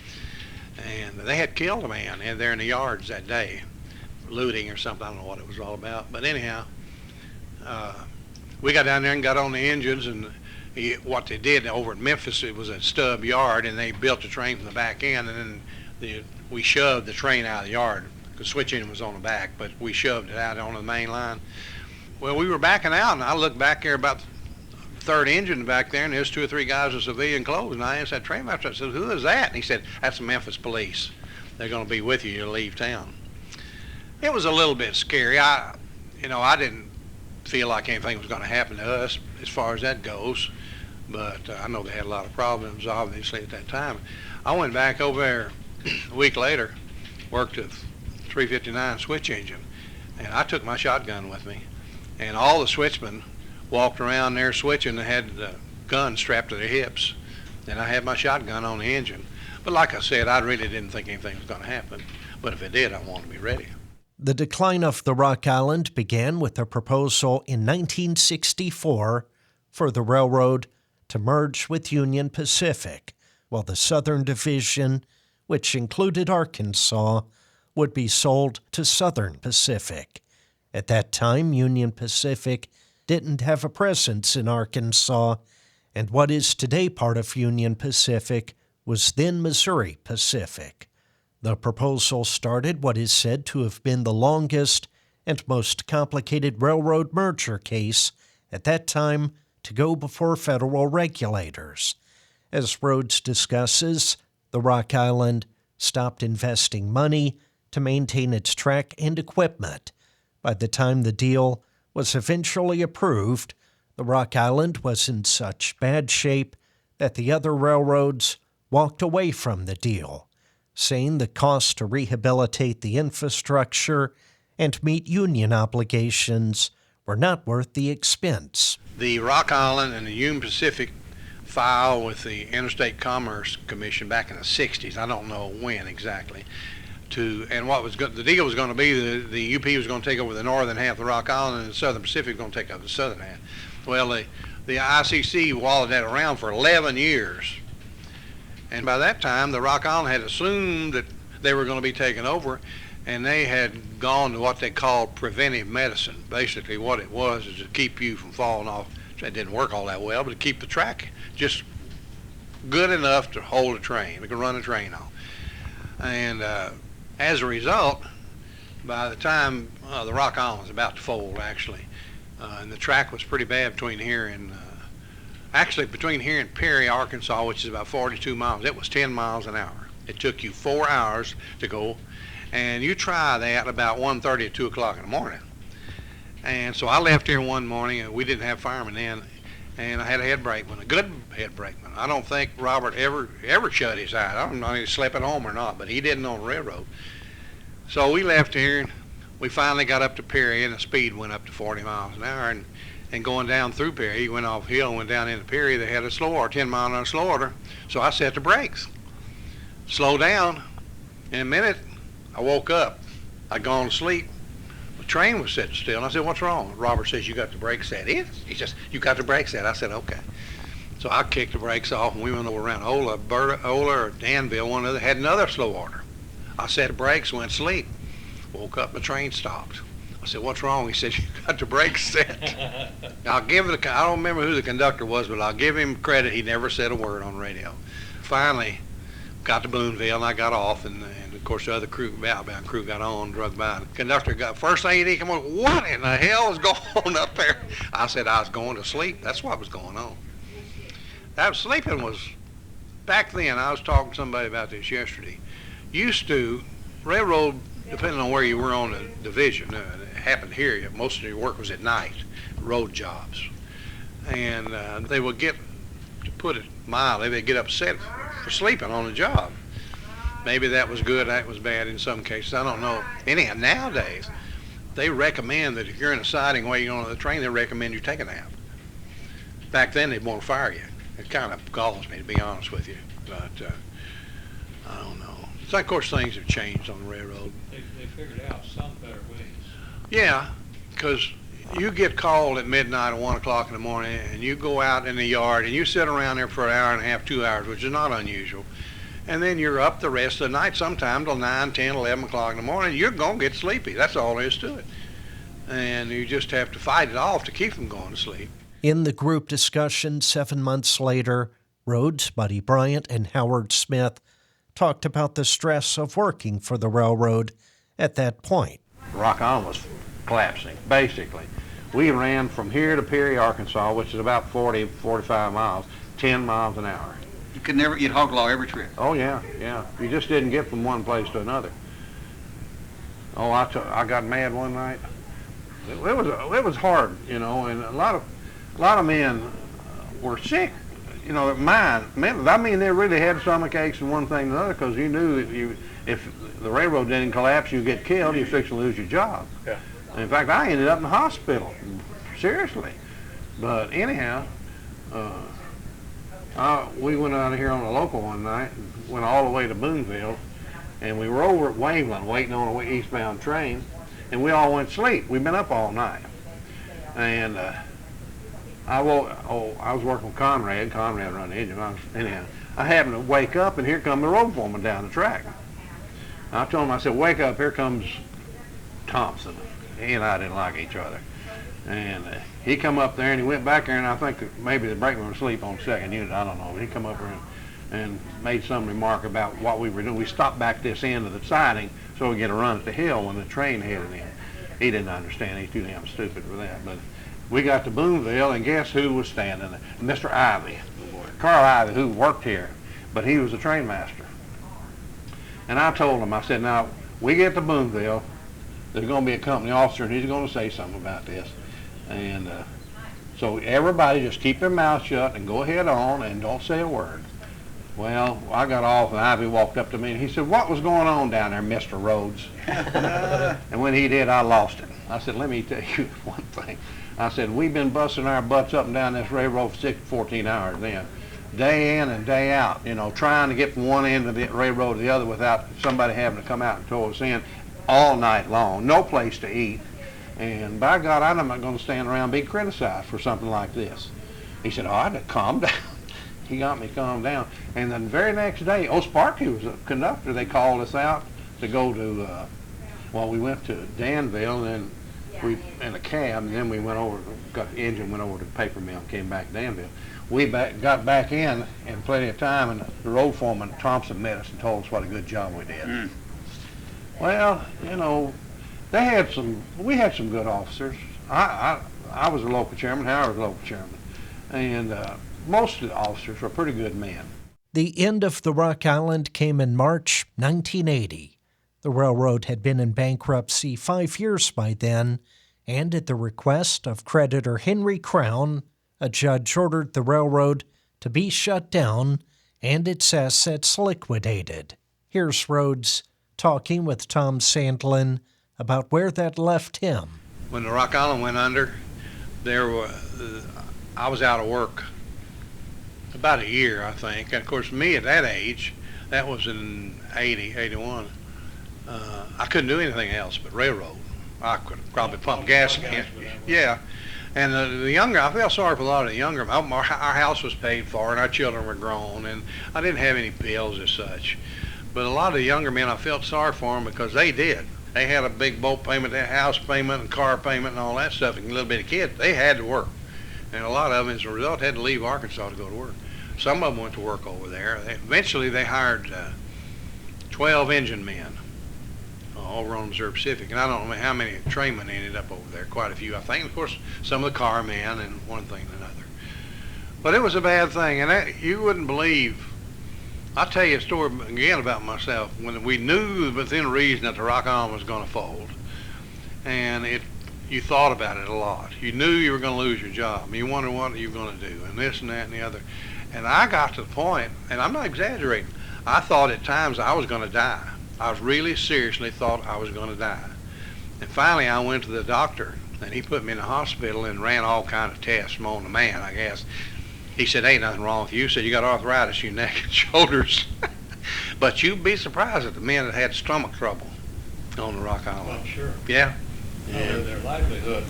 And they had killed a man there in the yards that day, looting or something. I don't know what it was all about. But anyhow, we got down there and got on the engines, and what they did over at Memphis, it was a stub yard, and they built the train from the back end, and then we shoved the train out of the yard. The switch engine was on the back, but we shoved it out on the main line. Well, we were backing out, and I looked back there about the third engine back there, and there's 2 or 3 guys in civilian clothes, and I asked that train master, I said, "Who is that?" And he said, "That's the Memphis police. They're going to be with you to leave town." It was a little bit scary. I didn't feel like anything was going to happen to us as far as that goes, but I know they had a lot of problems, obviously, at that time. I went back over there a week later, worked a 359 switch engine, and I took my shotgun with me, and all the switchmen walked around there switching and had the gun strapped to their hips, and I had my shotgun on the engine. But like I said, I really didn't think anything was going to happen, but if it did, I wanted to be ready. The decline of the Rock Island began with a proposal in 1964 for the railroad to merge with Union Pacific, while the Southern Division, which included Arkansas, would be sold to Southern Pacific. At that time, Union Pacific didn't have a presence in Arkansas, and what is today part of Union Pacific was then Missouri Pacific. The proposal started what is said to have been the longest and most complicated railroad merger case at that time to go before federal regulators. As Rhoads discusses, the Rock Island stopped investing money to maintain its track and equipment. By the time the deal was eventually approved, the Rock Island was in such bad shape that the other railroads walked away from the deal, saying the cost to rehabilitate the infrastructure and meet union obligations were not worth the expense. The Rock Island and the Union Pacific filed with the Interstate Commerce Commission back in the 60s, I don't know when exactly, and what was the deal was going to be the UP was going to take over the northern half of the Rock Island and the Southern Pacific was going to take over the southern half. Well, the ICC wallowed that around for 11 years. And by that time, the Rock Island had assumed that they were going to be taken over, and they had gone to what they called preventive medicine. Basically, what it was is to keep you from falling off. It didn't work all that well, but to keep the track just good enough to hold a train. We could run a train on. And as a result, by the time the Rock Island was about to fold, actually, and the track was pretty bad between here and between here and Perry, Arkansas, which is about 42 miles, it was 10 miles an hour. It took you 4 hours to go, and you try that about 1:30 or 2 o'clock in the morning. And so I left here one morning, and we didn't have firemen then, and I had a head brakeman, a good head brakeman. I don't think Robert ever shut his eye. I don't know if he slept at home or not, but he didn't on the railroad. So we left here, and we finally got up to Perry, and the speed went up to 40 miles an hour, and going down through Perry, he went off hill and went down into Perry. They had a slow order, 10 mile an hour slow order, so I set the brakes. Slow down. In a minute, I woke up. I'd gone to sleep. The train was sitting still, and I said, "What's wrong?" Robert says, "You got the brakes set." He says, "You got the brakes set." I said, "Okay." So I kicked the brakes off, and we went over around Ola or Danville, one of them, had another slow order. I set the brakes, went to sleep. Woke up, the train stopped. I said, "What's wrong?" He said, "You got the brakes set." I don't remember who the conductor was, but I'll give him credit. He never said a word on the radio. Finally, got to Boonville, and I got off, and of course the other crew, outbound crew, got on, drug by. The conductor got, first thing he did, come on, "What in the hell is going on up there?" I said, "I was going to sleep." That's what was going on. That sleeping was, back then, I was talking to somebody about this yesterday, used to, railroad, depending on where you were on the division, it happened here, most of your work was at night, road jobs. And they would get, to put it mildly, they'd get upset for sleeping on the job. Maybe that was good, that was bad in some cases, I don't know. Anyhow, nowadays, they recommend that if you're in a siding waiting on the train, they recommend you take a nap. Back then, they'd want to fire you. It kind of galls me, to be honest with you, but I don't know. So, of course, things have changed on the railroad. They figured out some better ways. Yeah, because you get called at midnight or 1 o'clock in the morning, and you go out in the yard, and you sit around there for an hour and a half, 2 hours, which is not unusual. And then you're up the rest of the night, sometime till 9, 10, 11 o'clock in the morning. You're going to get sleepy. That's all there is to it. And you just have to fight it off to keep from going to sleep. In the group discussion 7 months later, Rhoads, Buddy Bryant, and Howard Smith talked about the stress of working for the railroad at that point. Rock Island was collapsing, basically. We ran from here to Perry, Arkansas, which is about 40, 45 miles, 10 miles an hour. You'd hog log every trip. Oh, yeah. You just didn't get from one place to another. Oh, I got mad one night. It was hard, and a lot of men were sick. They really had stomach aches and one thing and another, because you knew that if the railroad didn't collapse, you'd get killed, you'd fix to lose your job. Yeah. And in fact, I ended up in the hospital, seriously. But anyhow, we went out of here on a local one night, and went all the way to Boonville, and we were over at Waveland waiting on an eastbound train, and we all went to sleep. We'd been up all night. And I was working with Conrad run the engine. I happened to wake up, and here come the road foreman down the track. I told him, I said, "Wake up, here comes Thompson." He and I didn't like each other. And he come up there, and he went back there, and I think that maybe the brakeman was asleep on second unit, I don't know. He come up there and made some remark about what we were doing. We stopped back this end of the siding so we could get a run at the hill when the train headed in. He didn't understand. He's too damn stupid for that. But we got to Boonville, and guess who was standing there? Mr. Ivy, Carl Ivy, who worked here, but he was a train master. And I told him, I said, now, we get to Boonville, there's going to be a company officer, and he's going to say something about this. And so everybody just keep their mouth shut and go ahead on and don't say a word. Well, I got off, and Ivy walked up to me, and he said, what was going on down there, Mr. Rhoads? And when he did, I lost it. I said, let me tell you one thing. I said, we've been busting our butts up and down this railroad for 14 hours then, day in and day out, you know, trying to get from one end of the railroad to the other without somebody having to come out and tow us in all night long, no place to eat. And by God, I'm not going to stand around being criticized for something like this. He said, oh, I had to calm down. He got me calmed down. And then the very next day, Sparky was a conductor. They called us out to go to, we went to Danville, and then in a cab, and then we went over, got the engine, went over to the paper mill, and came back to Danville. We got back in plenty of time, and the road foreman, Thompson, met us and told us what a good job we did. Well, you know, we had some good officers. I was a local chairman, Howard was a local chairman, and most of the officers were pretty good men. The end of the Rock Island came in March 1980. The railroad had been in bankruptcy 5 years by then, and at the request of creditor Henry Crown, a judge ordered the railroad to be shut down and its assets liquidated. Here's Rhoads talking with Tom Sandlin about where that left him. When the Rock Island went under, I was out of work about a year, I think. And of course, me at that age, that was in 81, I couldn't do anything else but railroad. I could probably pump gas again. Yeah. And the younger, I felt sorry for a lot of the younger. Our house was paid for, and our children were grown, and I didn't have any bills as such. But a lot of the younger men, I felt sorry for them because they did. They had a big boat payment, their house payment, and car payment, and all that stuff. And a little bit of kids, they had to work. And a lot of them, as a result, had to leave Arkansas to go to work. Some of them went to work over there. Eventually, they hired 12 engine men over on the Missouri Pacific. And I don't know how many trainmen ended up over there, quite a few, I think. Of course, some of the car men and one thing and another. But it was a bad thing, and you wouldn't believe. I'll tell you a story again about myself. When we knew within reason that the Rock Island was going to fold, and you thought about it a lot. You knew you were going to lose your job. You wondered what you were going to do, and this and that and the other. And I got to the point, and I'm not exaggerating, I thought at times I was going to die. I was really seriously thought I was going to die. And finally I went to the doctor, and he put me in the hospital and ran all kind of tests on the man, I guess. He said, ain't nothing wrong with you. He said, you got arthritis in your neck and shoulders. But you'd be surprised at the men that had stomach trouble on the Rock Island. I'm sure. Yeah. Their livelihood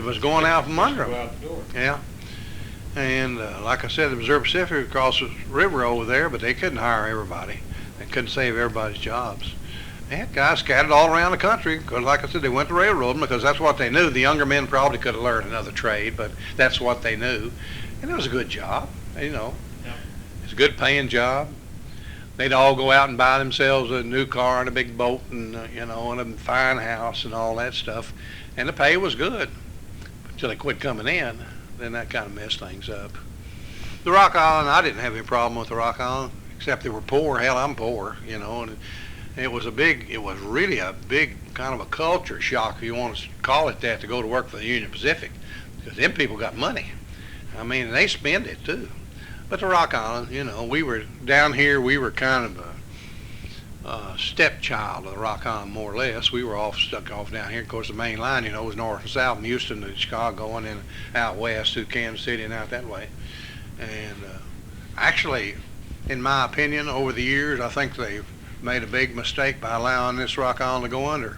was going out from under them. Go out the door. Yeah. And like I said, the Missouri Pacific across the river over there, but they couldn't hire everybody. They couldn't save everybody's jobs. They had guys scattered all around the country because, like I said, they went to railroading because that's what they knew. The younger men probably could have learned another trade, but that's what they knew. And it was a good job, you know. Yeah. It's a good paying job. They'd all go out and buy themselves a new car and a big boat and, you know, and a fine house and all that stuff. And the pay was good until they quit coming in. Then that kind of messed things up. The Rock Island, I didn't have any problem with the Rock Island, except they were poor. Hell, I'm poor, you know. And it was really a big kind of a culture shock, if you want to call it that, to go to work for the Union Pacific. Because them people got money. I mean, they spend it too. But the Rock Island, you know, we were down here, we were kind of a stepchild of the Rock Island, more or less. We were stuck off down here. Of course, the main line, you know, was north and south, from Houston to Chicago, and then out west to Kansas City and out that way. And actually, in my opinion, over the years, I think they've made a big mistake by allowing this Rock Island to go under,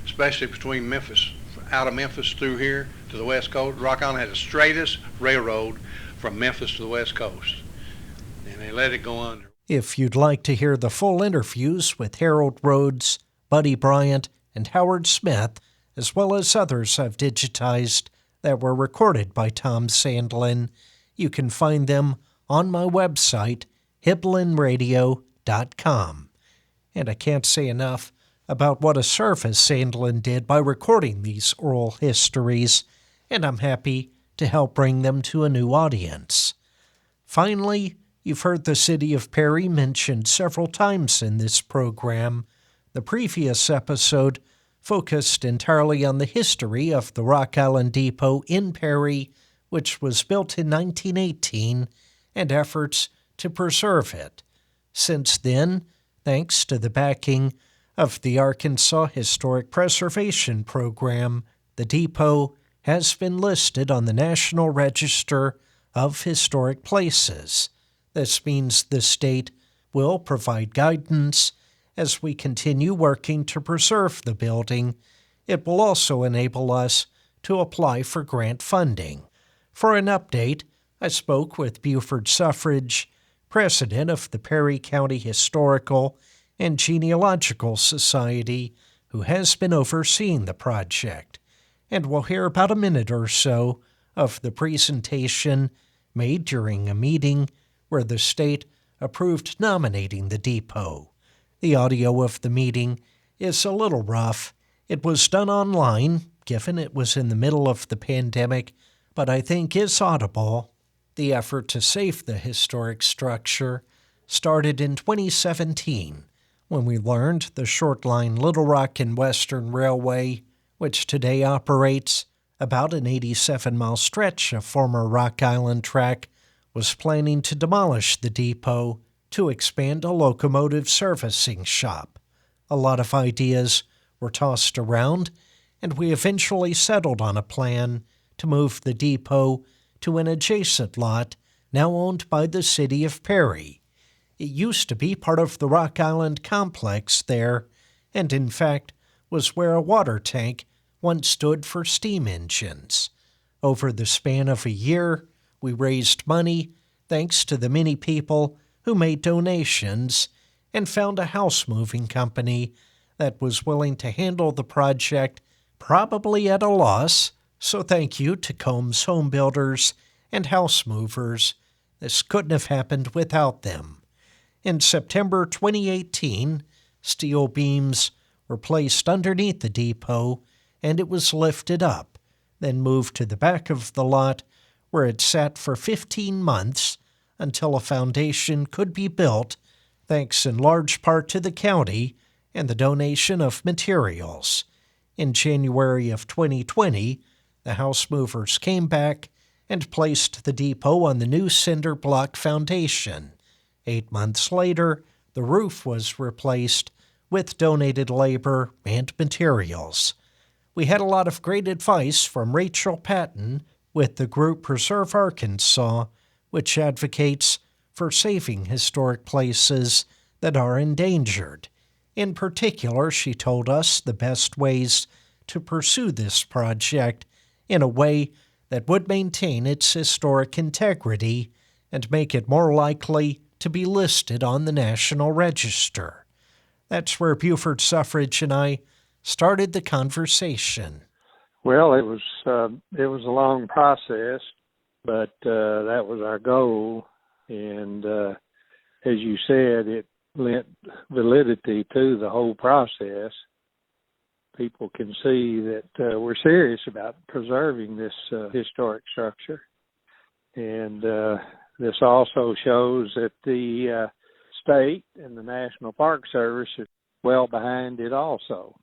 especially between Memphis, out of Memphis through here to the west coast. Rock Island had the straightest railroad from Memphis to the west coast, and they let it go under. If you'd like to hear the full interviews with Harold Rhoads, Buddy Bryant, and Howard Smith, as well as others I've digitized that were recorded by Tom Sandlin, you can find them on my website, HiblinRadio.com. And I can't say enough about what a service Sandlin did by recording these oral histories and I'm happy to help bring them to a new audience. Finally, you've heard the city of Perry mentioned several times in this program. The previous episode focused entirely on the history of the Rock Island Depot in Perry, which was built in 1918, and efforts to preserve it. Since then, thanks to the backing of the Arkansas Historic Preservation Program, the depot has been listed on the National Register of Historic Places. This means the state will provide guidance as we continue working to preserve the building. It will also enable us to apply for grant funding. For an update, I spoke with Buford Suffridge, president of the Perry County Historical and Genealogical Society, who has been overseeing the project, and we'll hear about a minute or so of the presentation made during a meeting where the state approved nominating the depot. The audio of the meeting is a little rough. It was done online, given it was in the middle of the pandemic, but I think is audible. The effort to save the historic structure started in 2017, when we learned the short line Little Rock and Western Railway, which today operates about an 87-mile stretch of former Rock Island track, was planning to demolish the depot to expand a locomotive servicing shop. A lot of ideas were tossed around, and we eventually settled on a plan to move the depot to an adjacent lot now owned by the city of Perry. It used to be part of the Rock Island complex there, and in fact was where a water tank once stood for steam engines. Over the span of a year, we raised money thanks to the many people who made donations and found a house-moving company that was willing to handle the project, probably at a loss, so thank you to Combs Home Builders and House Movers. This couldn't have happened without them. In September 2018, steel beams were placed underneath the depot, and it was lifted up, then moved to the back of the lot, where it sat for 15 months until a foundation could be built, thanks in large part to the county and the donation of materials. In January of 2020, the house movers came back and placed the depot on the new cinder block foundation. 8 months later, the roof was replaced with donated labor and materials. We had a lot of great advice from Rachel Patton with the group Preserve Arkansas, which advocates for saving historic places that are endangered. In particular, she told us the best ways to pursue this project in a way that would maintain its historic integrity and make it more likely to be listed on the National Register. That's where Buford Suffridge and I started the conversation. Well, it was a long process, but that was our goal, and as you said, it lent validity to the whole process. People can see that we're serious about preserving this historic structure, and this also shows that the state and the National Park Service is well behind it also.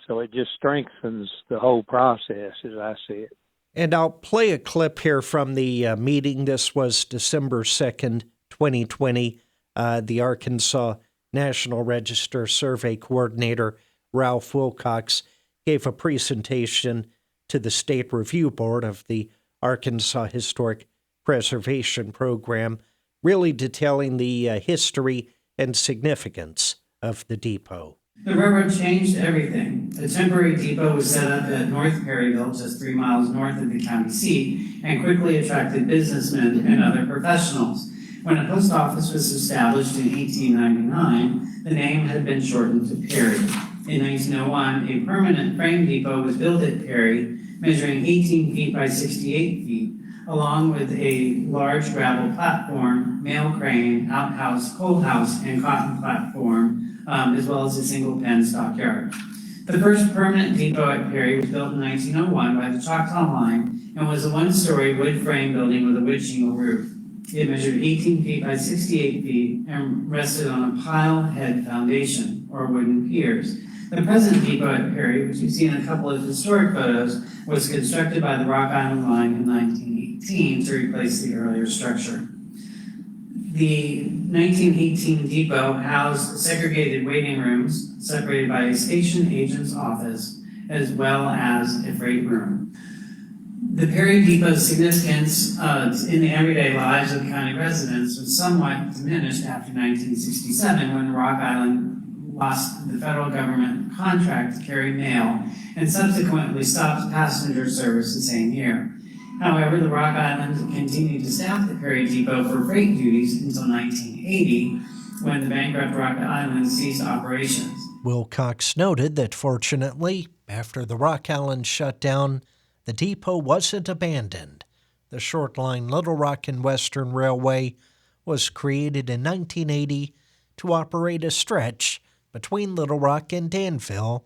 So it just strengthens the whole process as I see it. And I'll play a clip here from the meeting. This was December 2nd, 2020. The Arkansas National Register Survey Coordinator, Ralph Wilcox, gave a presentation to the State Review Board of the Arkansas Historic Preservation Program, really detailing the history and significance of the depot. The railroad changed everything. The temporary depot was set up at North Perryville, just 3 miles north of the county seat, and quickly attracted businessmen and other professionals. When a post office was established in 1899, the name had been shortened to Perry. In 1901, a permanent frame depot was built at Perry, measuring 18 feet by 68 feet, along with a large gravel platform, mail crane, outhouse, coal house, and cotton platform, as well as a single pen stockyard. The first permanent depot at Perry was built in 1901 by the Choctaw Line and was a one-story wood frame building with a wood shingle roof. It measured 18 feet by 68 feet and rested on a pile head foundation, or wooden piers. The present depot at Perry, which you see in a couple of historic photos, was constructed by the Rock Island Line in 1918 to replace the earlier structure. The 1918 depot housed segregated waiting rooms separated by a station agent's office, as well as a freight room. The Perry Depot's significance in the everyday lives of county residents was somewhat diminished after 1967, when Rock Island lost the federal government contract to carry mail and subsequently stopped passenger service the same year. However, the Rock Island continued to staff the Perry Depot for freight duties until 1980, when the bankrupt Rock Island ceased operations. Wilcox noted that fortunately, after the Rock Island shut down, the depot wasn't abandoned. The short line Little Rock and Western Railway was created in 1980 to operate a stretch between Little Rock and Danville,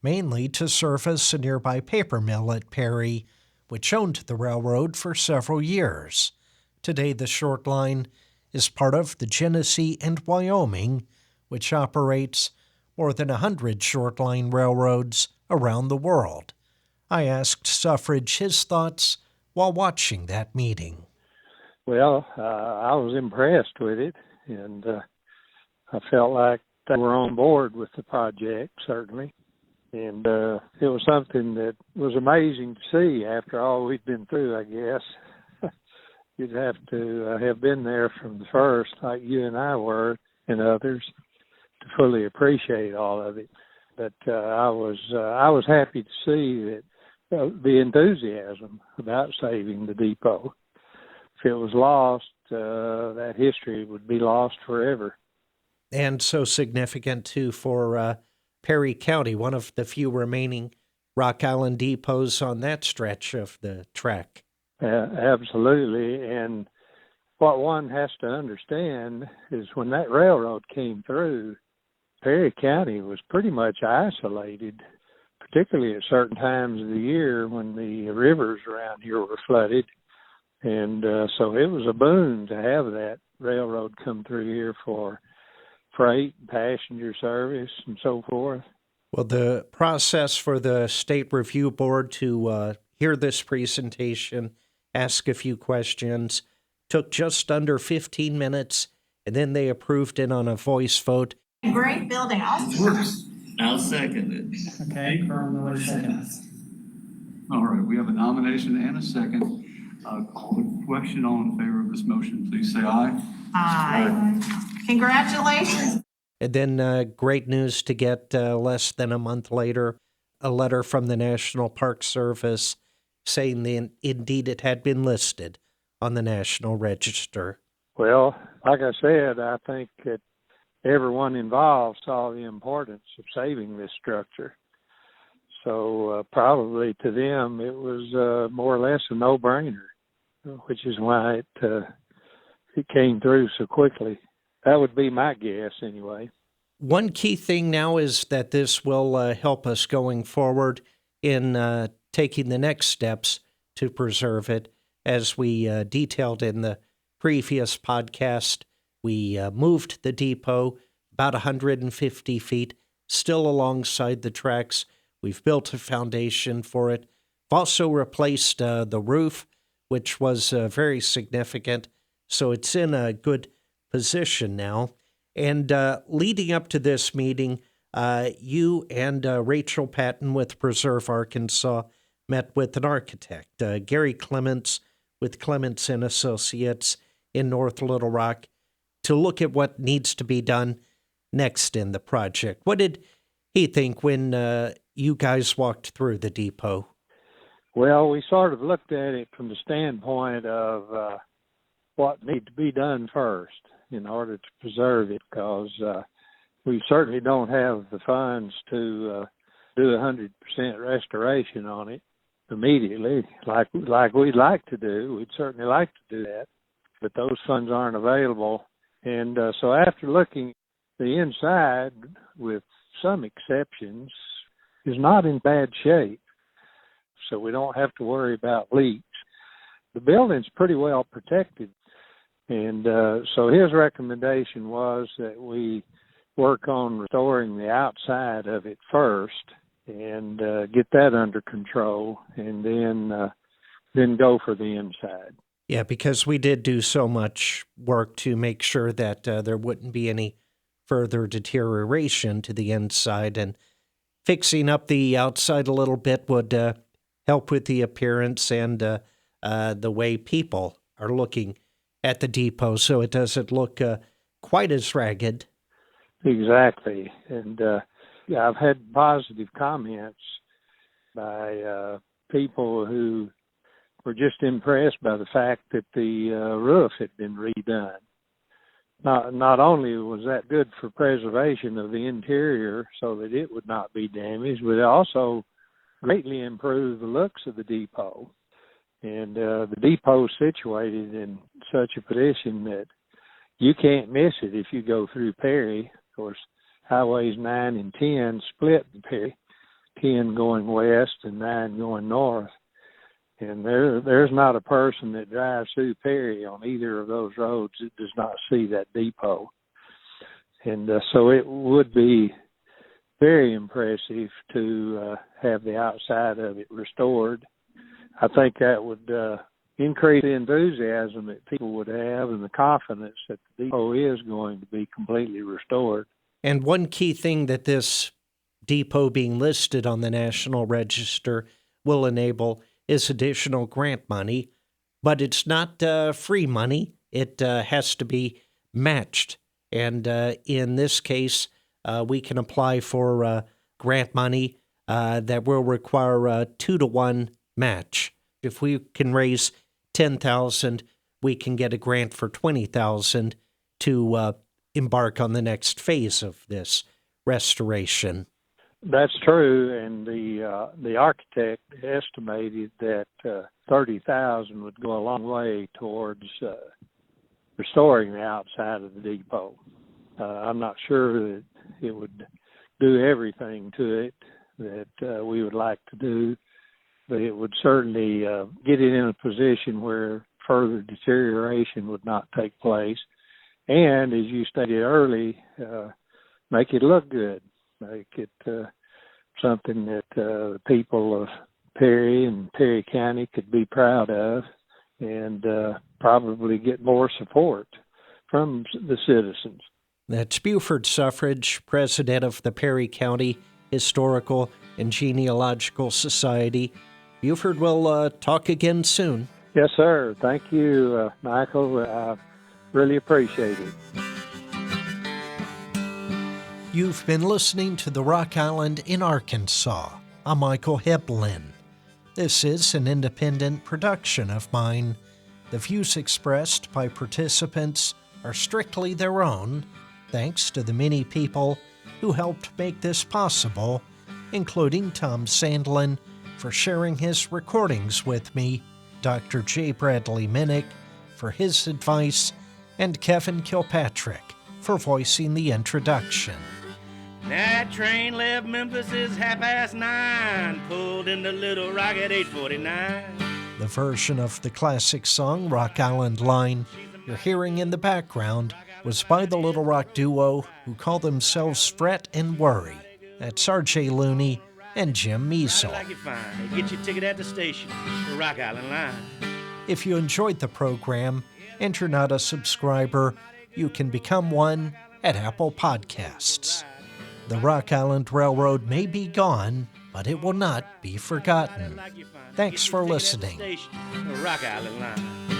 mainly to service a nearby paper mill at Perry, which owned the railroad for several years. Today, the short line is part of the Genesee and Wyoming, which operates more than 100 short line railroads around the world. I asked Suffridge his thoughts while watching that meeting. Well, I was impressed with it, and I felt like they were on board with the project, certainly. And it was something that was amazing to see after all we'd been through, I guess. You'd have to have been there from the first, like you and I were, and others, to fully appreciate all of it. But I was happy to see that the enthusiasm about saving the depot. If it was lost, that history would be lost forever. And so significant, too, for Perry County, one of the few remaining Rock Island depots on that stretch of the track. Absolutely. And what one has to understand is when that railroad came through, Perry County was pretty much isolated, particularly at certain times of the year when the rivers around here were flooded. And so it was a boon to have that railroad come through here for freight, passenger service, and so forth. Well, the process for the State Review Board to hear this presentation, ask a few questions, took just under 15 minutes, and then they approved it on a voice vote. Great building. I'll second it. Okay, Colonel Miller seconds. All right, we have a nomination and a second. Call the question. All in favor of this motion, please say aye. Aye. Congratulations. And then great news to get less than a month later, a letter from the National Park Service saying that indeed it had been listed on the National Register. Well, like I said, I think that everyone involved saw the importance of saving this structure. So probably to them it was more or less a no-brainer, which is why it came through so quickly. That would be my guess anyway. One key thing now is that this will help us going forward in taking the next steps to preserve it. As we detailed in the previous podcast, we moved the depot about 150 feet, still alongside the tracks. We've built a foundation for it. We've also replaced the roof, which was very significant. So it's in a good position now. And leading up to this meeting, you and Rachel Patton with Preserve Arkansas met with an architect, Gary Clements with Clements and Associates in North Little Rock, to look at what needs to be done next in the project. What did he think when you guys walked through the depot? Well, we sort of looked at it from the standpoint of what needs to be done first in order to preserve it, because we certainly don't have the funds to do 100% restoration on it immediately, like we'd like to do. We'd certainly like to do that, but those funds aren't available. And so after looking the inside, with some exceptions, is not in bad shape, so we don't have to worry about leaks. The building's pretty well protected, and so his recommendation was that we work on restoring the outside of it first and get that under control, and then go for the inside. Yeah, because we did do so much work to make sure that there wouldn't be any further deterioration to the inside, and fixing up the outside a little bit would help with the appearance and the way people are looking at the depot, so it doesn't look quite as ragged. Exactly. And I've had positive comments by people who were just impressed by the fact that the roof had been redone. Not only was that good for preservation of the interior so that it would not be damaged, but it also greatly improved the looks of the depot. And the depot is situated in such a position that you can't miss it if you go through Perry. Of course, highways 9 and 10 split in Perry, 10 going west and 9 going north. And there's not a person that drives through Perry on either of those roads that does not see that depot. And so it would be very impressive to have the outside of it restored. I think that would increase the enthusiasm that people would have and the confidence that the depot is going to be completely restored. And one key thing that this depot being listed on the National Register will enable is additional grant money, but it's not free money. It has to be matched. And in this case, we can apply for grant money that will require a 2-to-1 match. If we can raise $10,000, we can get a grant for $20,000 to embark on the next phase of this restoration. That's true, and the architect estimated that $30,000 would go a long way towards restoring the outside of the depot. I'm not sure that it would do everything to it that we would like to do, but it would certainly get it in a position where further deterioration would not take place, and as you stated early, make it look good. Make it something that the people of Perry and Perry County could be proud of, and probably get more support from the citizens. That's Buford Suffridge, president of the Perry County Historical and Genealogical Society. Buford will talk again soon. Yes, sir. Thank you, Michael. I really appreciate it. You've been listening to The Rock Island in Arkansas. I'm Michael Heblin. This is an independent production of mine. The views expressed by participants are strictly their own, thanks to the many people who helped make this possible, including Tom Sandlin for sharing his recordings with me, Dr. J. Bradley Minnick for his advice, and Kevin Kilpatrick for voicing the introduction. That train left Memphis is 9:30, pulled into Little Rock at 8:49. The version of the classic song Rock Island Line you're hearing in the background was by the Little Rock duo who call themselves Fret and Worry. That's R.J. Looney and Jim Measle. Like it fine. Get your ticket at the station, the Rock Island Line. If you enjoyed the program and you're not a subscriber, you can become one at Apple Podcasts. The Rock Island Railroad may be gone, but it will not be forgotten. Thanks for listening. The Rock Island Line.